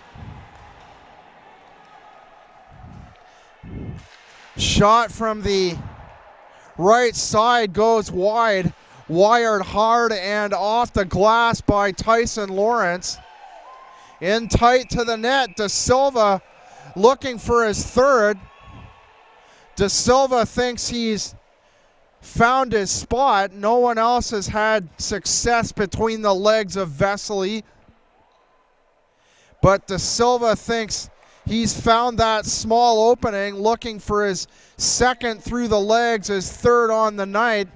Shot from the right side goes wide, wired hard and off the glass by Tyson Lawrence. In tight to the net, Da Silva looking for his third. Da Silva thinks he's found his spot. No one else has had success between the legs of Vesely. But De Silva thinks he's found that small opening, looking for his second through the legs, his third on the night.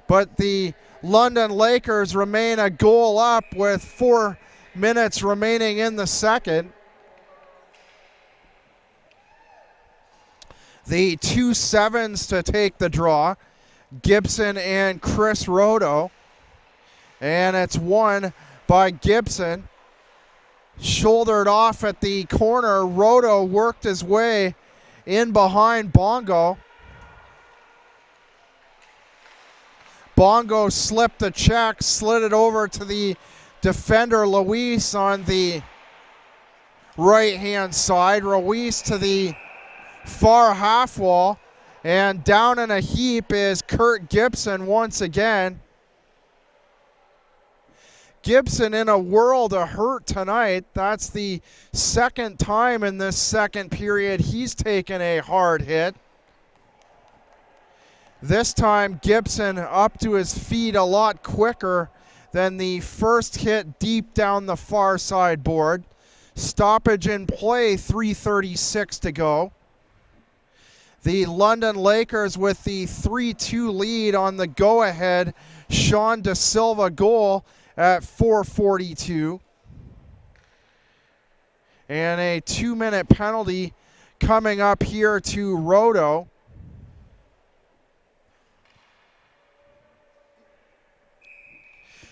But the London Lakers remain a goal up with 4 minutes remaining in the second. The 2 sevens to take the draw, Gibson and Chris Rodo. And it's won by Gibson. Shouldered off at the corner. Rodo worked his way in behind Bongo. Bongo slipped a check, slid it over to the defender Luis on the right-hand side. Ruiz to the far half wall. And down in a heap is Kurt Gibson once again. Gibson in a world of hurt tonight. That's the second time in this second period he's taken a hard hit. This time Gibson up to his feet a lot quicker than the first hit deep down the far side board. Stoppage in play, 3:36 to go. The London Lakers with the 3-2 lead on the go-ahead Sean De Silva goal at 4:42. And a 2-minute penalty coming up here to Rodo.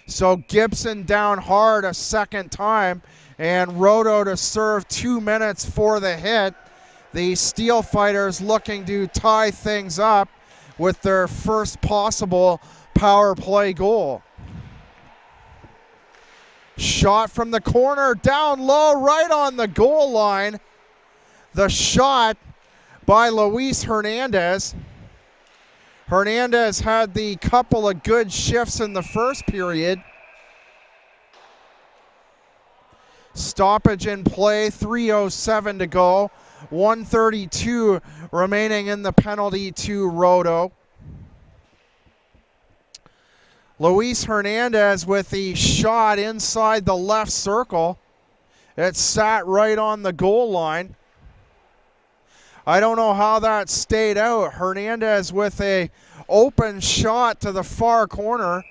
So Gibson down hard a second time, and Rodo to serve 2 minutes for the hit. The Steelfighters looking to tie things up with their first possible power play goal. Shot from the corner, down low, right on the goal line. The shot by Luis Hernandez. Hernandez had the couple of good shifts in the first period. Stoppage in play, 3:07 to go. 1:32 remaining in the penalty to Rodo. Luis Hernandez with the shot inside the left circle. It sat right on the goal line. I don't know how that stayed out. Hernandez with a open shot to the far corner.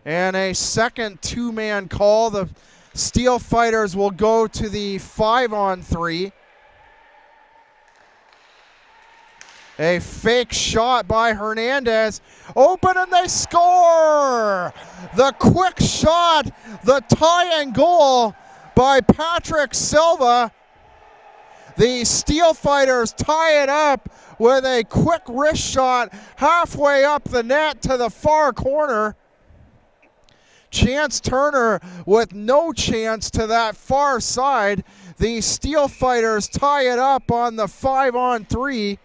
And a second two-man call. The Steelfighters will go to the 5-on-3. A fake shot by Hernandez. Open and they score! The quick shot, the tying goal by Patrick Silva. The Steelfighters tie it up with a quick wrist shot halfway up the net to the far corner. Chance Turner with no chance to that far side. The Steelfighters tie it up on the 5-on-3.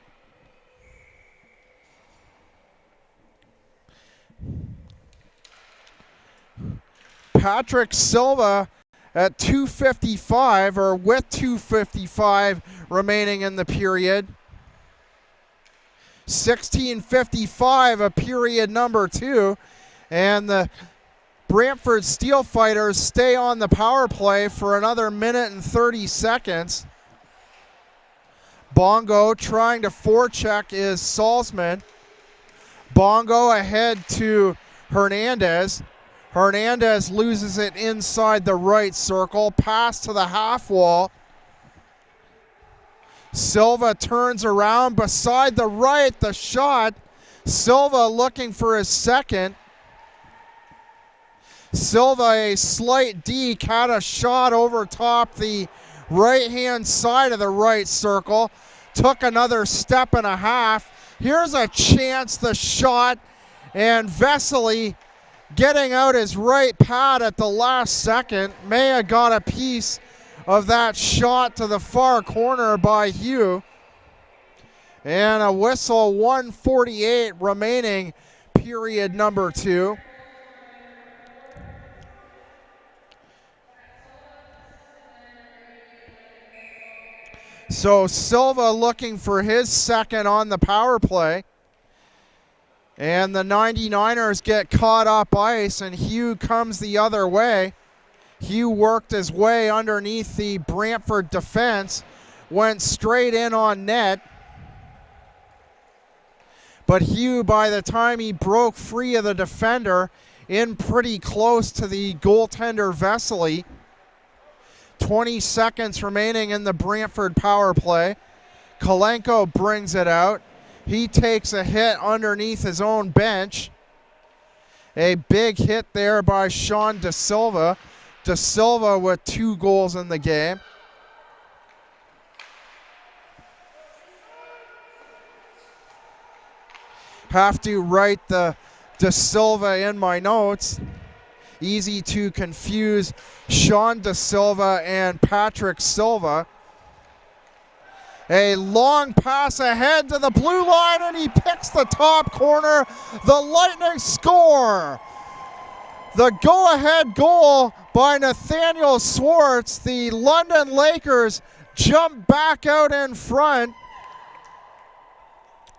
Patrick Silva at 2:55, or with 2:55 remaining in the period. 16:55 a period number 2, and the Brantford Steelfighters stay on the power play for another minute and 30 seconds. Bongo trying to forecheck is Salzman. Bongo ahead to Hernandez. Hernandez loses it inside the right circle. Pass to the half wall. Silva turns around beside the right. The shot. Silva looking for his second. Silva, a slight deke, had a shot over top the right-hand side of the right circle. Took another step and a half. Here's a chance, the shot, and Vesely getting out his right pad at the last second. May have got a piece of that shot to the far corner by Hugh. And a whistle, 1:48 remaining, period number 2. So Silva looking for his second on the power play. And the 99ers get caught up ice, and Hugh comes the other way. Hugh worked his way underneath the Brantford defense, went straight in on net. But Hugh, by the time he broke free of the defender, in pretty close to the goaltender Vesely. 20 seconds remaining in the Brantford power play. Kalenko brings it out. He takes a hit underneath his own bench. A big hit there by Sean Da Silva. Da Silva with 2 goals in the game. Have to write the Da Silva in my notes. Easy to confuse Sean Da Silva and Patrick Silva. A long pass ahead to the blue line, and he picks the top corner. The Lightning score. The go-ahead goal by Nathaniel Swartz. The London Lakers jump back out in front.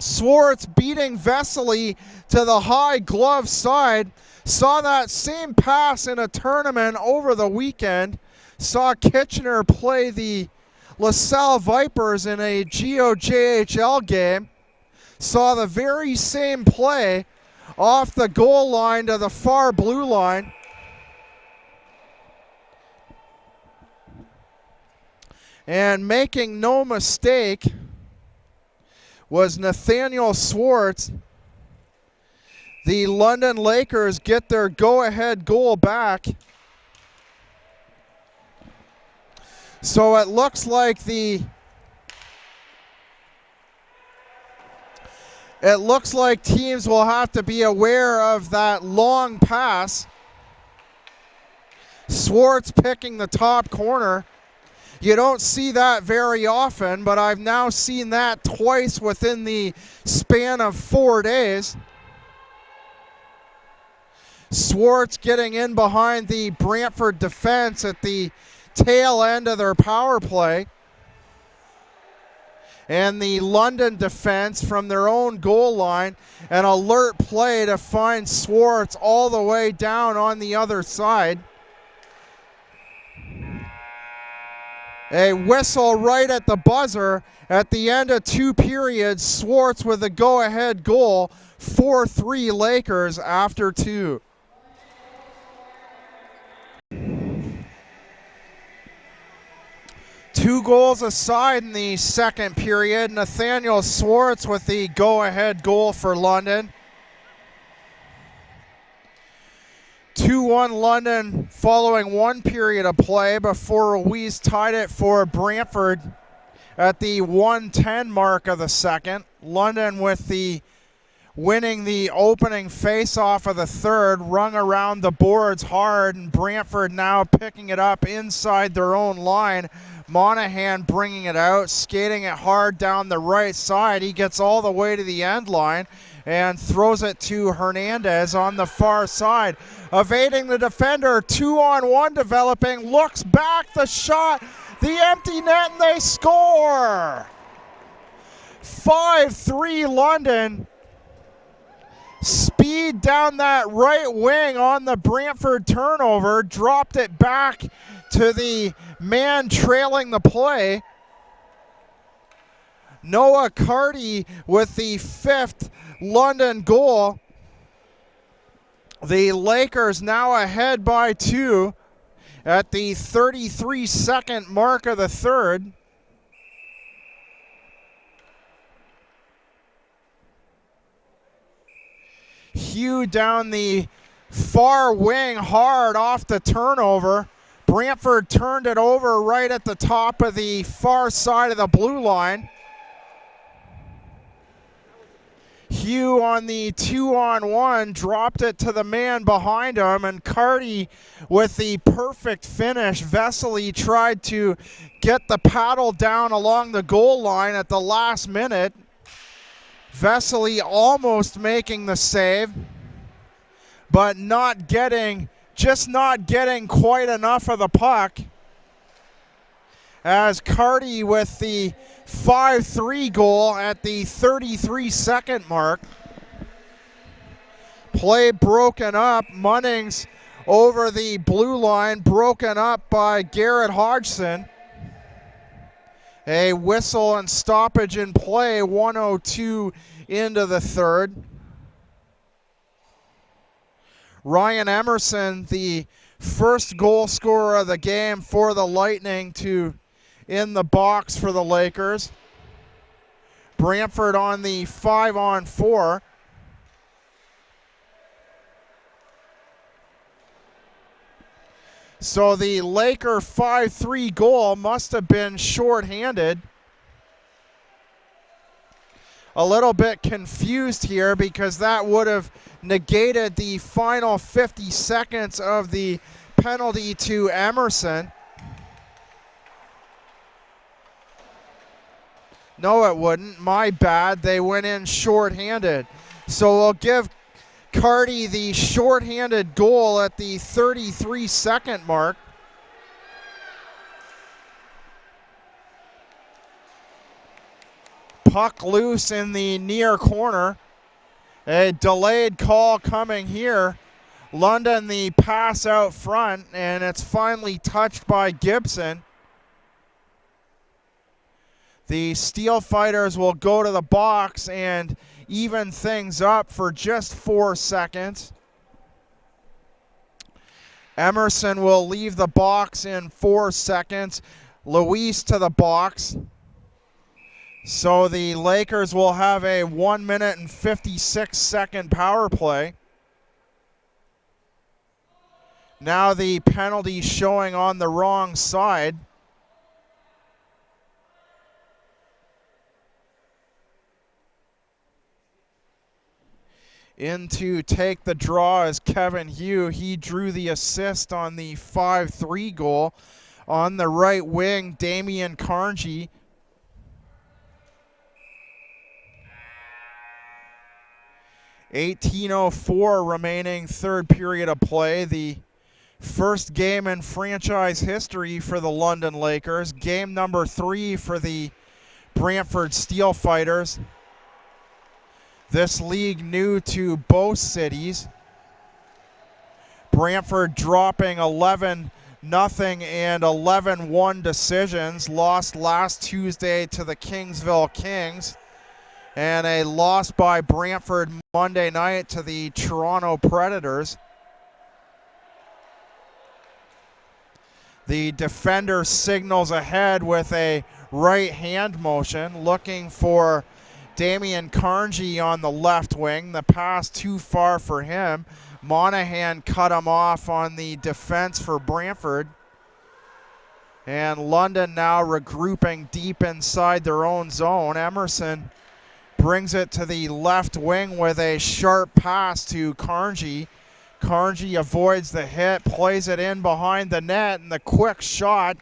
Swartz beating Vesely to the high glove side. Saw that same pass in a tournament over the weekend. Saw Kitchener play the LaSalle Vipers in a GMHL game. Saw the very same play off the goal line to the far blue line. And making no mistake was Nathaniel Swartz. The London Lakers get their go-ahead goal back. So it looks like teams will have to be aware of that long pass. Swartz picking the top corner. You don't see that very often, but I've now seen that twice within the span of 4 days. Swartz getting in behind the Brantford defense at the tail end of their power play. And the London defense from their own goal line, an alert play to find Swartz all the way down on the other side. A whistle right at the buzzer at the end of 2 periods. Swartz with a go-ahead goal. 4-3 Lakers after 2. Two goals aside in the second period. Nathaniel Swartz with the go-ahead goal for London. 2-1 London following 1 period of play before Ruiz tied it for Brantford at the 1:10 mark of the second. London with the winning the opening face-off of the third, rung around the boards hard, and Brantford now picking it up inside their own line. Monahan bringing it out, skating it hard down the right side. He gets all the way to the end line and throws it to Hernandez on the far side. Evading the defender, 2-on-1 developing, looks back, the shot, the empty net, and they score! 5-3 London. Speed down that right wing on the Brantford turnover, dropped it back to the man trailing the play. Noah Carty with the 5th London goal. The Lakers now ahead by 2 at the 33-second mark of the third. Hugh down the far wing hard off the turnover. Brantford turned it over right at the top of the far side of the blue line. Hugh on the 2-on-1 dropped it to the man behind him, and Carty with the perfect finish. Vesely tried to get the paddle down along the goal line at the last minute. Vesely almost making the save, but just not getting quite enough of the puck. As Carty with the 5-3 goal at the 33-second mark. Play broken up. Munnings over the blue line, broken up by Garrett Hodgson. A whistle and stoppage in play, 1:02 into the third. Ryan Emerson, the first goal scorer of the game for the Lightning, to in the box for the Lakers. Brantford on the 5-on-4. So the Laker 5-3 goal must have been shorthanded. A little bit confused here because that would have negated the final 50 seconds of the penalty to Emerson. No, it wouldn't. My bad. They went in shorthanded. So we'll give Carty the shorthanded goal at the 33-second mark. Puck loose in the near corner. A delayed call coming here. London the pass out front, and it's finally touched by Gibson. The Steelfighters will go to the box and even things up for just 4 seconds. Emerson will leave the box in 4 seconds. Luis to the box. So the Lakers will have a 1 minute and 56-second power play. Now the penalty showing on the wrong side. In to take the draw is Kevin Hugh. He drew the assist on the 5-3 goal. On the right wing, Damian Carnegie. .18:04 remaining, third period of play. The first game in franchise history for the London Lakers. Game number 3 for the Brantford Steelfighters. This league new to both cities. Brantford dropping 11-0 and 11-1 decisions. Lost last Tuesday to the Kingsville Kings. And a loss by Brantford Monday night to the Toronto Predators. The defender signals ahead with a right hand motion, looking for Damian Carnegie on the left wing. The pass too far for him. Monahan cut him off on the defense for Brantford. And London now regrouping deep inside their own zone. Emerson brings it to the left wing with a sharp pass to Carnegie. Carnegie avoids the hit, plays it in behind the net, and the quick shot.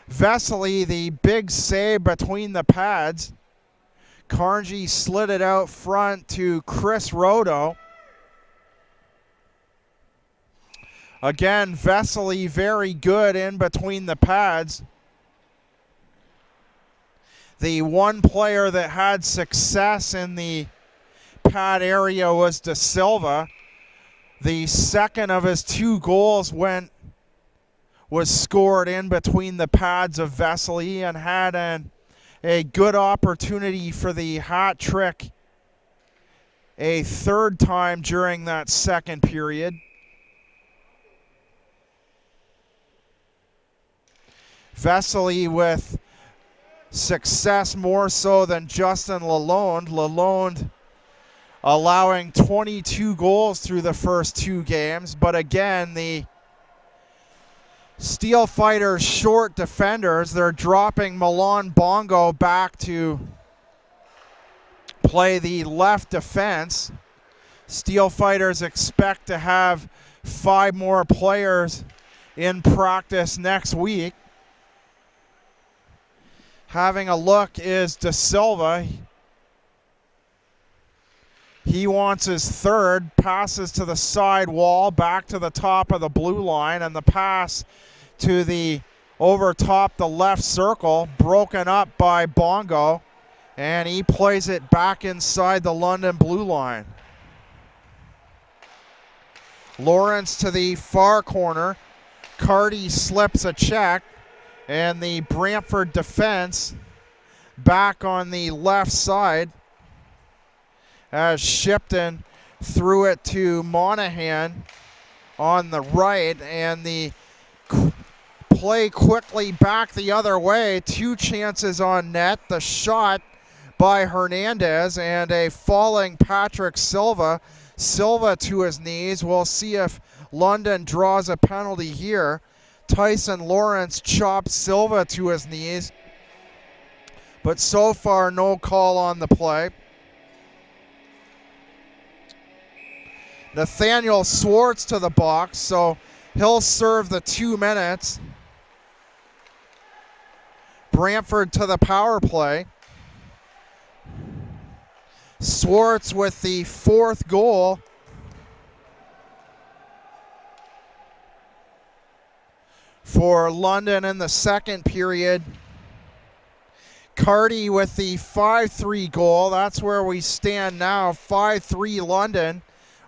Vesely, the big save between the pads. Carnegie slid it out front to Chris Rodo. Again, Vesely very good in between the pads. The one player that had success in the pad area was De Silva. The second of his 2 goals was scored in between the pads of Vesely, and had a good opportunity for the hat trick a third time during that second period. Vesely with success more so than Justin Lalonde. Lalonde allowing 22 goals through the first 2 games. But again, the Steelfighters short defenders, they're dropping Milan Bongo back to play the left defense. Steelfighters expect to have 5 more players in practice next week. Having a look is De Silva. He wants his third. Passes to the side wall, back to the top of the blue line, and the pass to the over top the left circle, broken up by Bongo, and he plays it back inside the London blue line. Lawrence to the far corner. Carty slips a check, and the Brantford defense back on the left side as Shipton threw it to Monahan on the right, and the play quickly back the other way. 2 chances on net. The shot by Hernandez and a falling Patrick Silva. Silva to his knees. We'll see if London draws a penalty here. Tyson Lawrence chops Silva to his knees, but so far no call on the play. Nathaniel Swartz to the box, so he'll serve the 2 minutes. Brantford to the power play. Swartz with the 4th goal. For London in the second period. Carty with the 5-3 goal. That's where we stand now. 5-3 London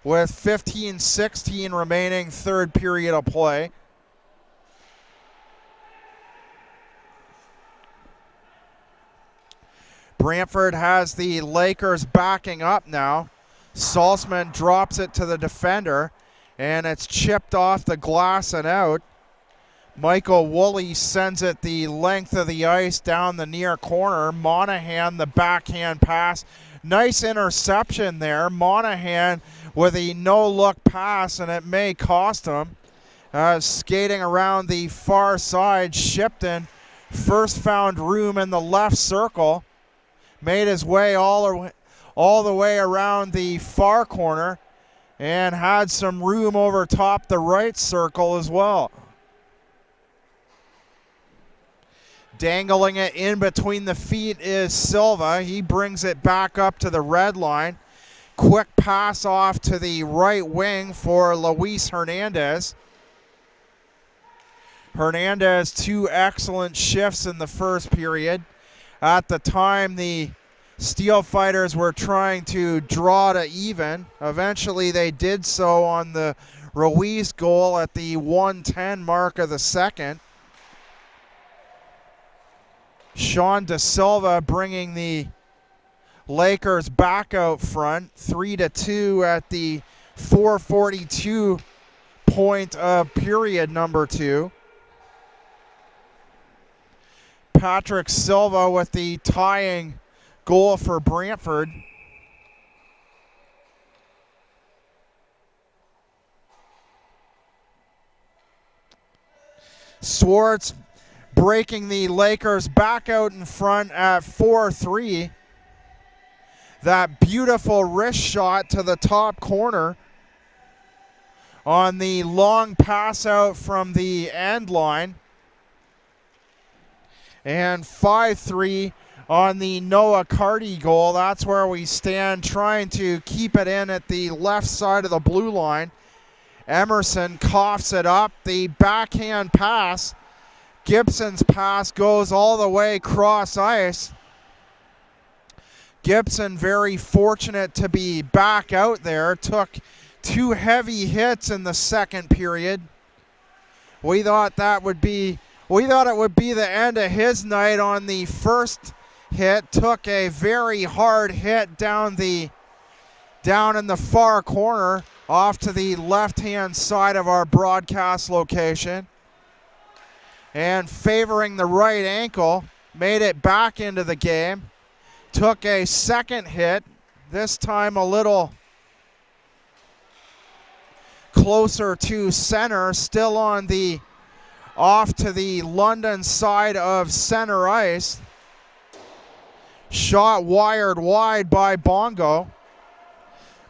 with 15-16 remaining, third period of play. Brantford has the Lakers backing up now. Salzman drops it to the defender, and it's chipped off the glass and out. Michael Woolley sends it the length of the ice down the near corner. Monahan, the backhand pass. Nice interception there. Monahan with a no-look pass, and it may cost him. Skating around the far side, Shipton first found room in the left circle. Made his way all the way around the far corner and had some room over top the right circle as well. Dangling it in between the feet is Silva. He brings it back up to the red line. Quick pass off to the right wing for Luis Hernandez. Hernandez, 2 excellent shifts in the first period. At the time, the Steelfighters were trying to draw to even. Eventually, they did so on the Ruiz goal at the 1:10 mark of the second. Sean Da Silva bringing the Lakers back out front, 3-2 at the 4:42 point of period number 2. Patrick Silva with the tying goal for Brantford. Swartz breaking the Lakers back out in front at 4-3. That beautiful wrist shot to the top corner on the long pass out from the end line. And 5-3 on the Noah Carty goal. That's where we stand, trying to keep it in at the left side of the blue line. Emerson coughs it up. The backhand pass. Gibson's pass goes all the way cross ice. Gibson very fortunate to be back out there. Took 2 heavy hits in the second period. We thought it would be the end of his night on the first hit. Took a very hard hit down in the far corner off to the left-hand side of our broadcast location. And favoring the right ankle, made it back into the game. Took a second hit, this time a little closer to center, still on the off to the London side of center ice. Shot wired wide by Bongo.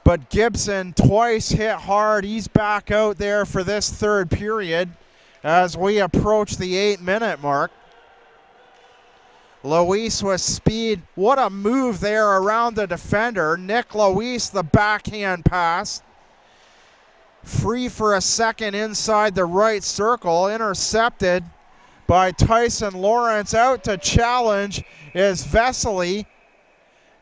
But Gibson twice hit hard. He's back out there for this third period as we approach the 8-minute mark. Luis with speed. What a move there around the defender. Nick Luis, the backhand pass. Free for a second inside the right circle. Intercepted by Tyson Lawrence. Out to challenge is Vesely.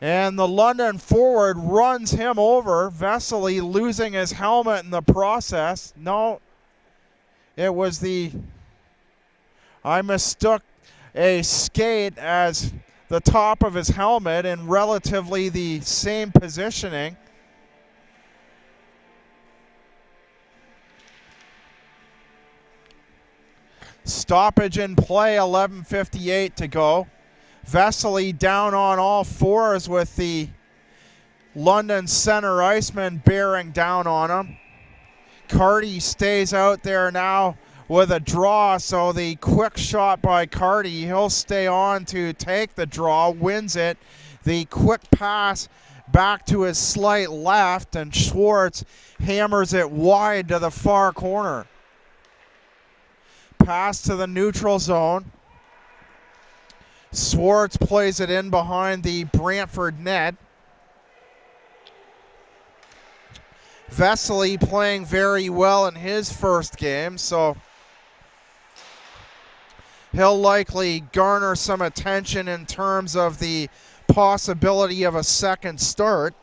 And the London forward runs him over. Vesely losing his helmet in the process. No, it was I mistook a skate as the top of his helmet in relatively the same positioning. Stoppage in play, 11:58 to go. Vesely down on all fours with the London center iceman bearing down on him. Carty stays out there now with a draw, so the quick shot by Carty, he'll stay on to take the draw, wins it. The quick pass back to his slight left, and Schwartz hammers it wide to the far corner. Pass to the neutral zone. Schwartz plays it in behind the Brantford net. Vesely playing very well in his first game, so he'll likely garner some attention in terms of the possibility of a second start.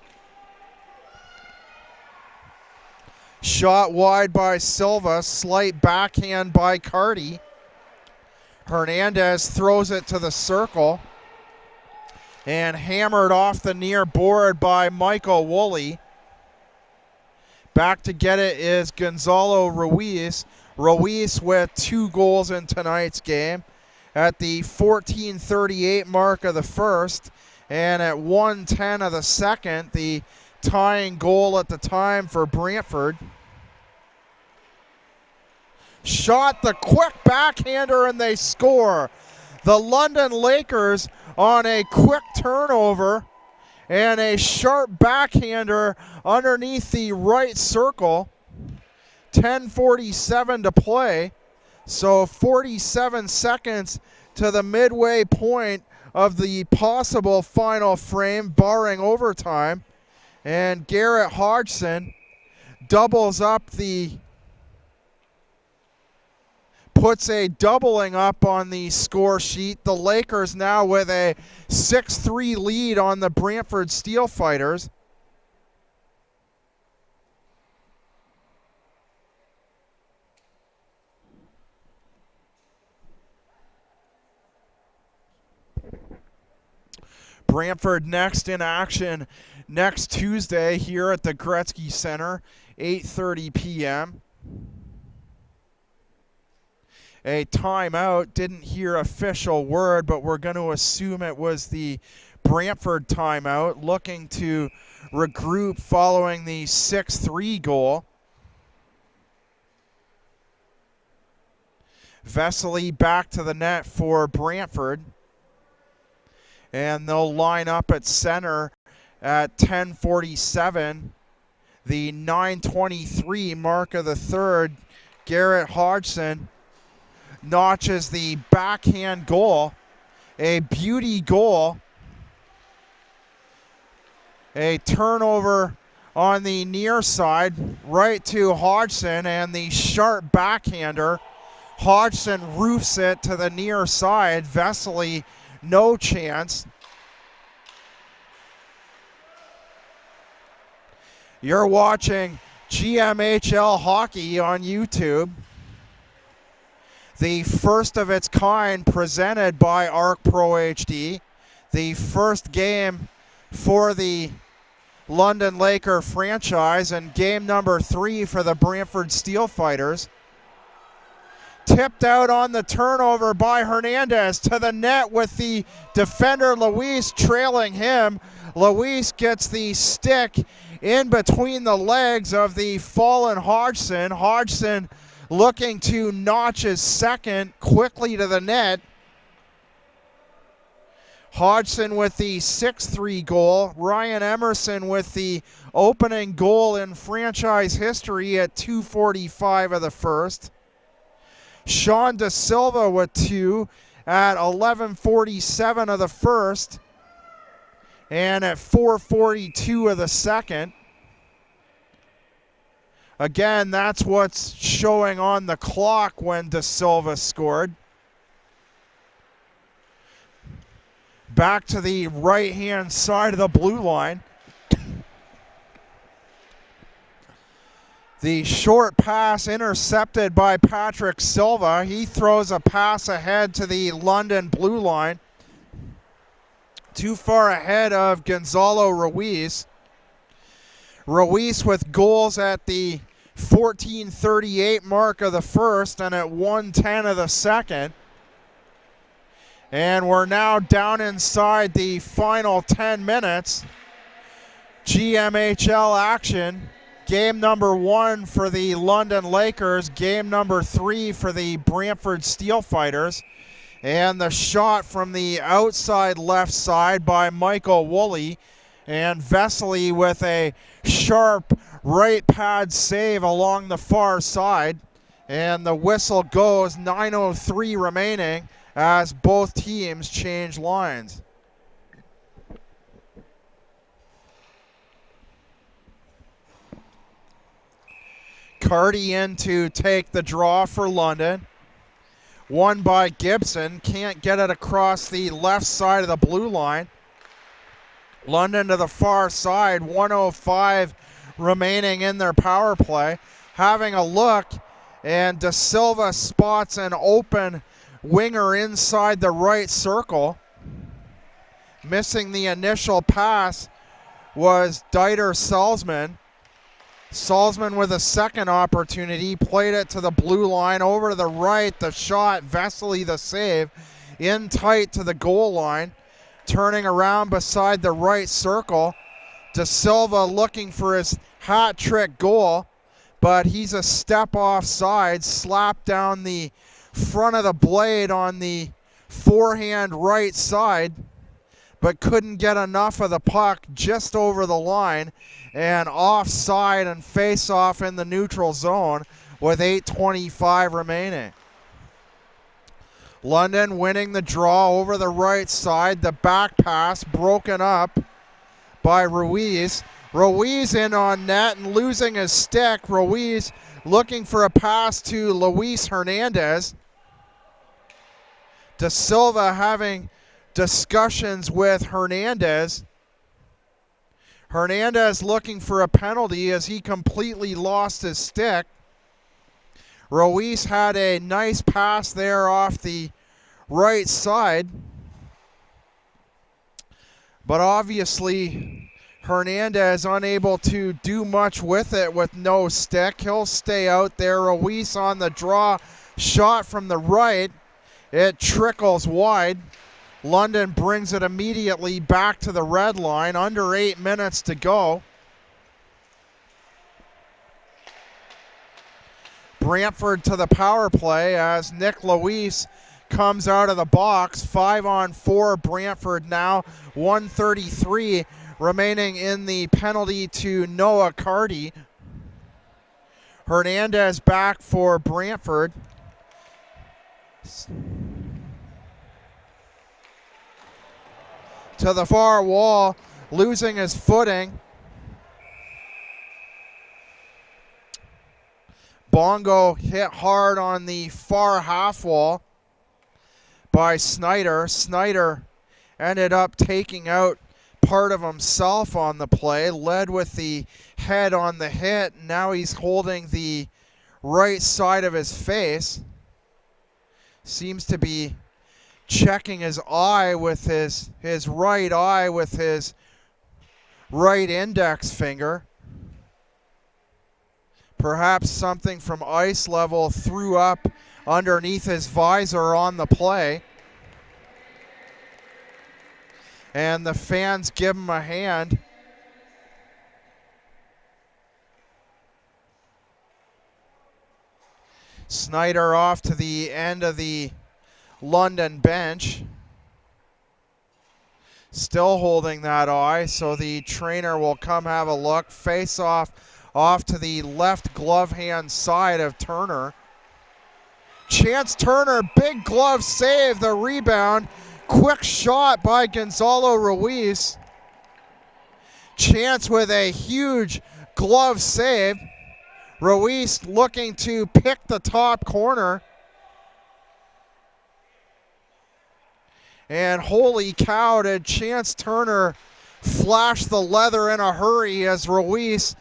Shot wide by Silva, slight backhand by Carty. Hernandez throws it to the circle and hammered off the near board by Michael Woolley. Back to get it is Gonzalo Ruiz. Ruiz with 2 goals in tonight's game at the 14:38 mark of the first, and at 1:10 of the second, the tying goal at the time for Brantford. Shot the quick backhander and they score. The London Lakers on a quick turnover and a sharp backhander underneath the right circle. 10:47 to play, so 47 seconds to the midway point of the possible final frame, barring overtime. And Garrett Hodgson doubles up puts a doubling up on the score sheet. The Lakers now with a 6-3 lead on the Brantford Steelfighters. Brantford next in action next Tuesday here at the Gretzky Center, 8:30 p.m. A timeout, didn't hear official word, but we're going to assume it was the Brantford timeout, looking to regroup following the 6-3 goal. Vesely back to the net for Brantford. And they'll line up at center at 10:47. The 9:23 mark of the third, Garrett Hodgson notches the backhand goal. A beauty goal. A turnover on the near side, right to Hodgson, and the sharp backhander. Hodgson roofs it to the near side. Vesely, no chance. You're watching GMHL Hockey on YouTube. The first of its kind presented by Arc Pro HD. The first game for the London Laker franchise and game number 3 for the Brantford Steelfighters. Tipped out on the turnover by Hernandez to the net with the defender Luis trailing him. Luis gets the stick in between the legs of the fallen Hodgson. Hodgson looking to notch his second quickly to the net. Hodgson with the 6-3 goal. Ryan Emerson with the opening goal in franchise history at 2:45 of the first. Sean Da Silva with 2 at 11:47 of the first and at 4:42 of the second. Again, that's what's showing on the clock when Da Silva scored. back to the right-hand side of the blue line. The short pass intercepted by Patrick Silva. He throws a pass ahead to the London blue line. Too far ahead of Gonzalo Ruiz. Ruiz with goals at the 14:38 mark of the first and at 1:10 of the second. And we're now down inside the final 10 minutes. GMHL action. Game number 1 for the London Lakers. Game number 3 for the Brantford Steelfighters. And the shot from the outside left side by Michael Woolley. And Vesely with a sharp right pad save along the far side. And the whistle goes, 9:03 remaining as both teams change lines. Carty in to take the draw for London. Won by Gibson. Can't get it across the left side of the blue line. London to the far side. 1:05 remaining in their power play. Having a look, and De Silva spots an open winger inside the right circle. Missing the initial pass was Dieter Salzman. Salzman with a second opportunity, played it to the blue line, over to the right, the shot, Vesely the save, in tight to the goal line, turning around beside the right circle. De Silva looking for his hat trick goal, but he's a step offside, slapped down the front of the blade on the forehand right side, but couldn't get enough of the puck just over the line, and offside and face off in the neutral zone with 8:25 remaining. London winning the draw over the right side. The back pass broken up by Ruiz. Ruiz in on net and losing his stick. Ruiz looking for a pass to Luis Hernandez. De Silva having discussions with Hernandez. Hernandez looking for a penalty as he completely lost his stick. Ruiz had a nice pass there off the right side, but obviously Hernandez unable to do much with it with no stick. He'll stay out there. Ruiz on the draw, shot from the right. It trickles wide. London brings it immediately back to the red line. Under 8 minutes to go. Brantford to the power play as Nick Luis comes out of the box. 5-on-4 Brantford now. 1:33 remaining in the penalty to Noah Carty. Hernandez back for Brantford. To the far wall, losing his footing. Bongo hit hard on the far half wall by Snyder. Snyder ended up taking out part of himself on the play, led with the head on the hit. Now he's holding the right side of his face. Seems to be checking his eye with his right eye with his right index finger. Perhaps something from ice level threw up underneath his visor on the play. And the fans give him a hand. Snyder off to the end of the London bench. Still holding that eye, so the trainer will come have a look. Face off to the left glove hand side of Turner. Chance Turner, big glove save, the rebound. Quick shot by Gonzalo Ruiz. Chance with a huge glove save. Ruiz looking to pick the top corner. And holy cow, did Chance Turner flash the leather in a hurry as Ruiz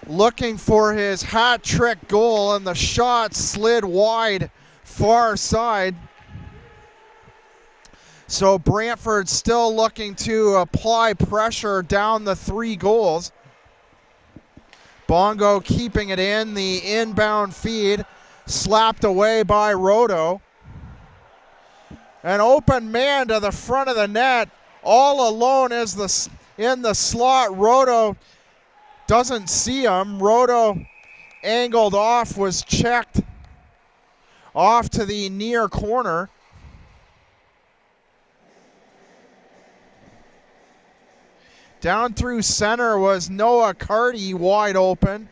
looking for his hat trick goal, and the shot slid wide far side. So Brantford still looking to apply pressure down the 3 goals. Bongo keeping it in, the inbound feed slapped away by Roto. An open man to the front of the net, all alone is in the slot. Roto doesn't see him. Roto angled off, was checked off to the near corner. Down through center was Noah Carty, wide open.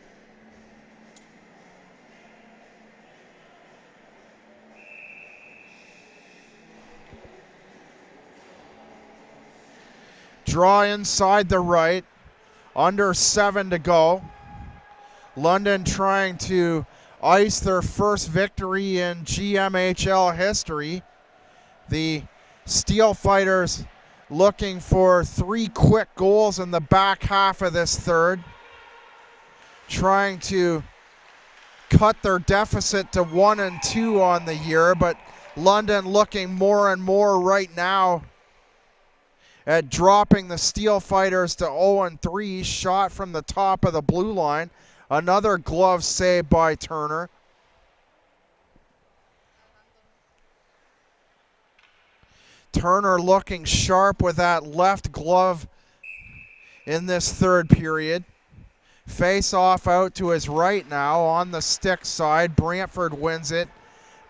Draw inside the right. Under 7 to go. London trying to ice their first victory in GMHL history. The Steelfighters looking for 3 quick goals in the back half of this third. Trying to cut their deficit to 1-2 on the year, but London looking more and more right now at dropping the Steelfighters to 0-3. Shot from the top of the blue line. Another glove save by Turner. Turner looking sharp with that left glove in this third period. Face off out to his right now on the stick side. Brantford wins it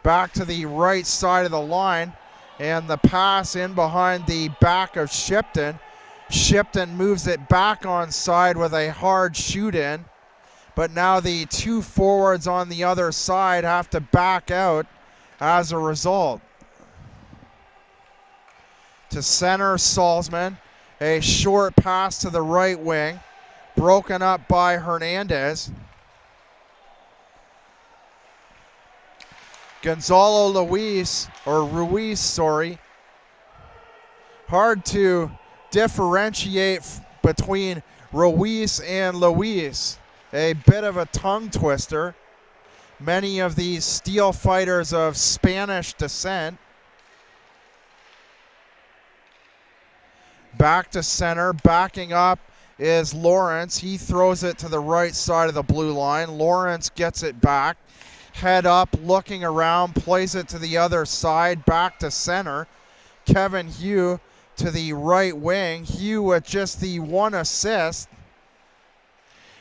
back to the right side of the line. And the pass in behind the back of Shipton. Shipton moves it back on side with a hard shoot in. But now the 2 forwards on the other side have to back out as a result. To center, Salzman. A short pass to the right wing. Broken up by Hernandez. Gonzalo Ruiz. Hard to differentiate between Ruiz and Luis. A bit of a tongue twister. Many of these Steelfighters of Spanish descent. Back to center, backing up is Lawrence. He throws it to the right side of the blue line. Lawrence gets it back. Head up, looking around, plays it to the other side, back to center. Kevin Hugh to the right wing. Hugh with just the 1 assist.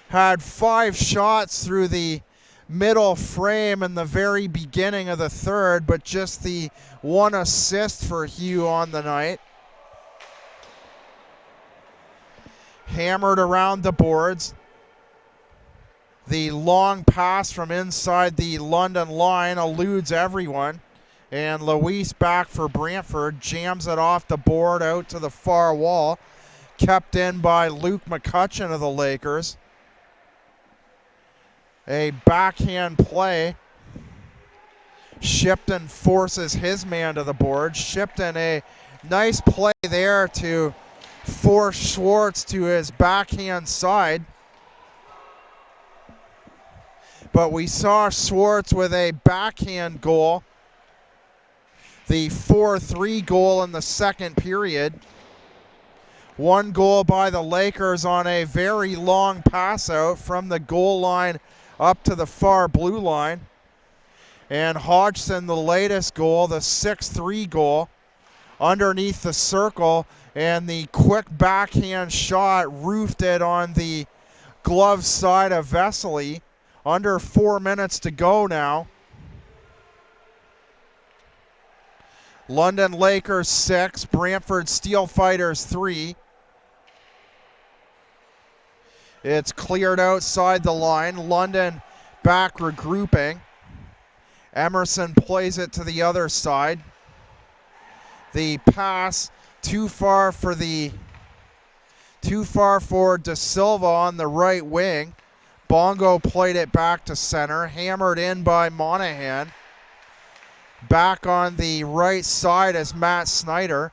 Had 5 shots through the middle frame in the very beginning of the third, but just the 1 assist for Hugh on the night. Hammered around the boards. The long pass from inside the London line eludes everyone. And Luis back for Brantford. Jams it off the board out to the far wall. Kept in by Luke McCutcheon of the Lakers. A backhand play. Shipton forces his man to the board. Shipton, a nice play there to force Schwartz to his backhand side. But we saw Schwartz with a backhand goal. The 4-3 goal in the second period. 1 goal by the Lakers on a very long pass out from the goal line up to the far blue line. And Hodgson, the latest goal, the 6-3 goal, underneath the circle. And the quick backhand shot roofed it on the glove side of Vesely. Under 4 minutes to go now. London Lakers 6, Brantford Steelfighters 3. It's cleared outside the line. London back regrouping. Emerson plays it to the other side. The pass too far for De Silva on the right wing. Bongo played it back to center, hammered in by Monahan. Back on the right side is Matt Snyder.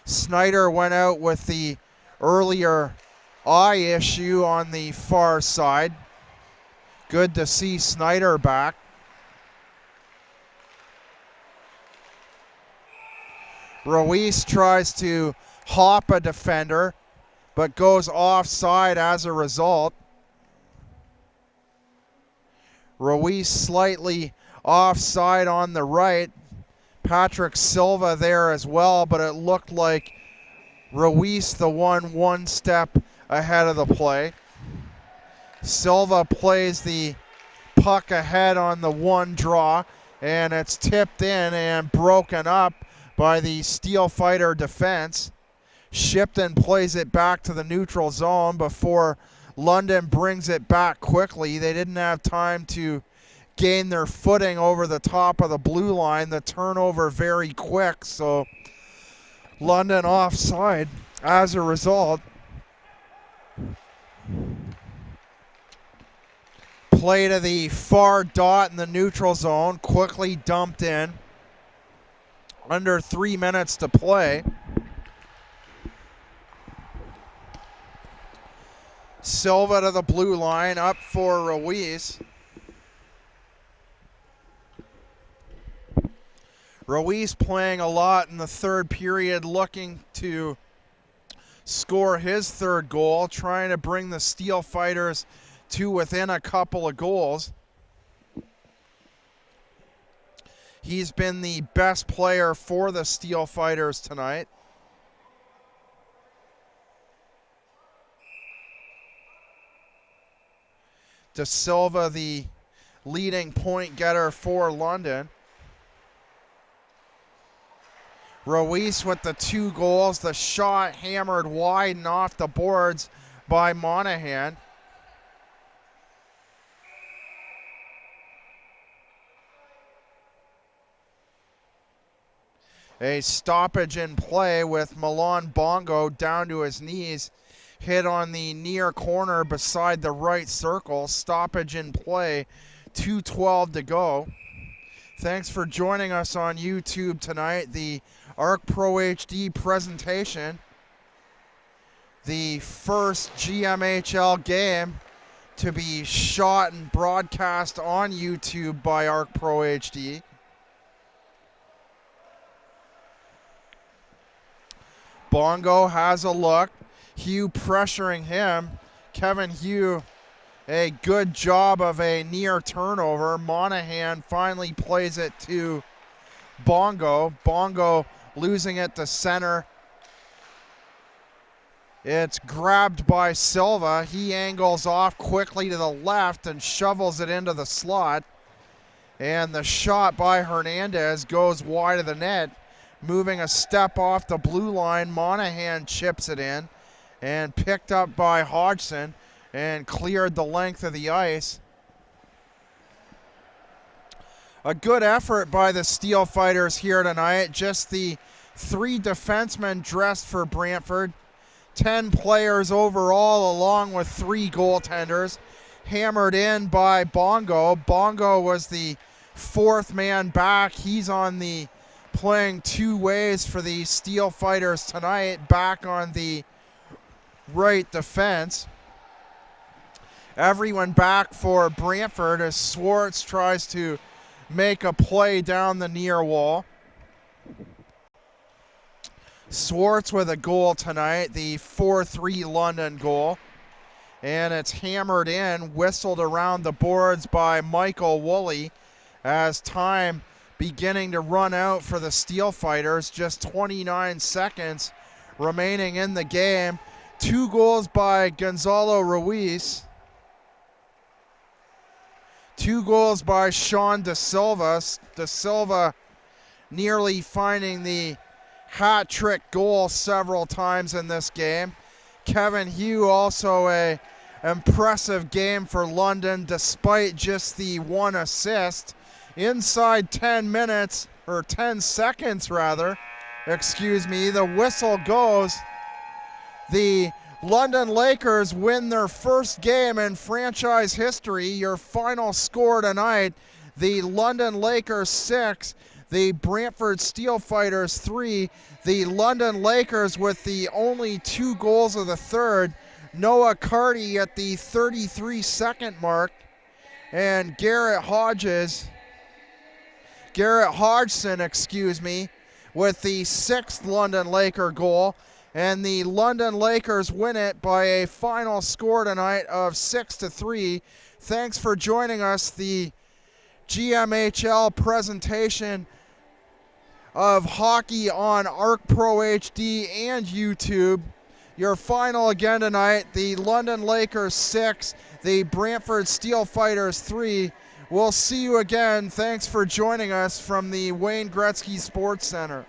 Snyder went out with the earlier eye issue on the far side. Good to see Snyder back. Ruiz tries to hop a defender, but goes offside as a result. Ruiz slightly offside on the right. Patrick Silva there as well, but it looked like Ruiz the one step ahead of the play. Silva plays the puck ahead on the one draw, and it's tipped in and broken up by the Steelfighter defense. Shipton plays it back to the neutral zone before London brings it back quickly. They didn't have time to gain their footing over the top of the blue line. The turnover very quick, so London offside as a result. Play to the far dot in the neutral zone, quickly dumped in. Under 3 minutes to play. Silva to the blue line, up for Ruiz. Ruiz playing a lot in the third period, looking to score his third goal, trying to bring the Steelfighters to within a couple of goals. He's been the best player for the Steelfighters tonight. De Silva, the leading point getter for London. Ruiz with the 2 goals. The shot hammered wide and off the boards by Monahan. A stoppage in play with Milan Bongo down to his knees. Hit on the near corner beside the right circle. Stoppage in play. 2:12 to go. Thanks for joining us on YouTube tonight. The ARC Pro HD presentation. The first GMHL game to be shot and broadcast on YouTube by ARC Pro HD. Bongo has a look. Hugh pressuring him. Kevin Hugh, a good job of a near turnover. Monahan finally plays it to Bongo. Bongo losing it to center. It's grabbed by Silva. He angles off quickly to the left and shovels it into the slot. And the shot by Hernandez goes wide of the net. Moving a step off the blue line, Monahan chips it in and picked up by Hodgson and cleared the length of the ice. A good effort by the Steelfighters here tonight. Just the 3 defensemen dressed for Brantford. 10 players overall along with 3 goaltenders. Hammered in by Bongo. Bongo was the 4th man back. He's on the playing 2 ways for the Steelfighters tonight, back on the right defense. Everyone back for Brantford as Swartz tries to make a play down the near wall. Swartz with a goal tonight, the 4-3 London goal. And it's hammered in, whistled around the boards by Michael Woolley as time beginning to run out for the Steelfighters. Just 29 seconds remaining in the game. 2 goals by Gonzalo Ruiz. 2 goals by Sean De Silva. De Silva nearly finding the hat trick goal several times in this game. Kevin Hugh also a impressive game for London despite just the 1 assist. Inside 10 minutes, or 10 seconds rather, the whistle goes. The London Lakers win their first game in franchise history. Your final score tonight, the London Lakers 6, the Brantford Steelfighters 3. The London Lakers with the only 2 goals of the third. Noah Carty at the 33-second mark, and Garrett Hodgson, with the 6th London Laker goal. And the London Lakers win it by a final score tonight of 6-3. Thanks for joining us. The GMHL presentation of hockey on ARC Pro HD and YouTube. Your final again tonight, the London Lakers 6, the Brantford Steelfighters 3. We'll see you again. Thanks for joining us from the Wayne Gretzky Sports Center.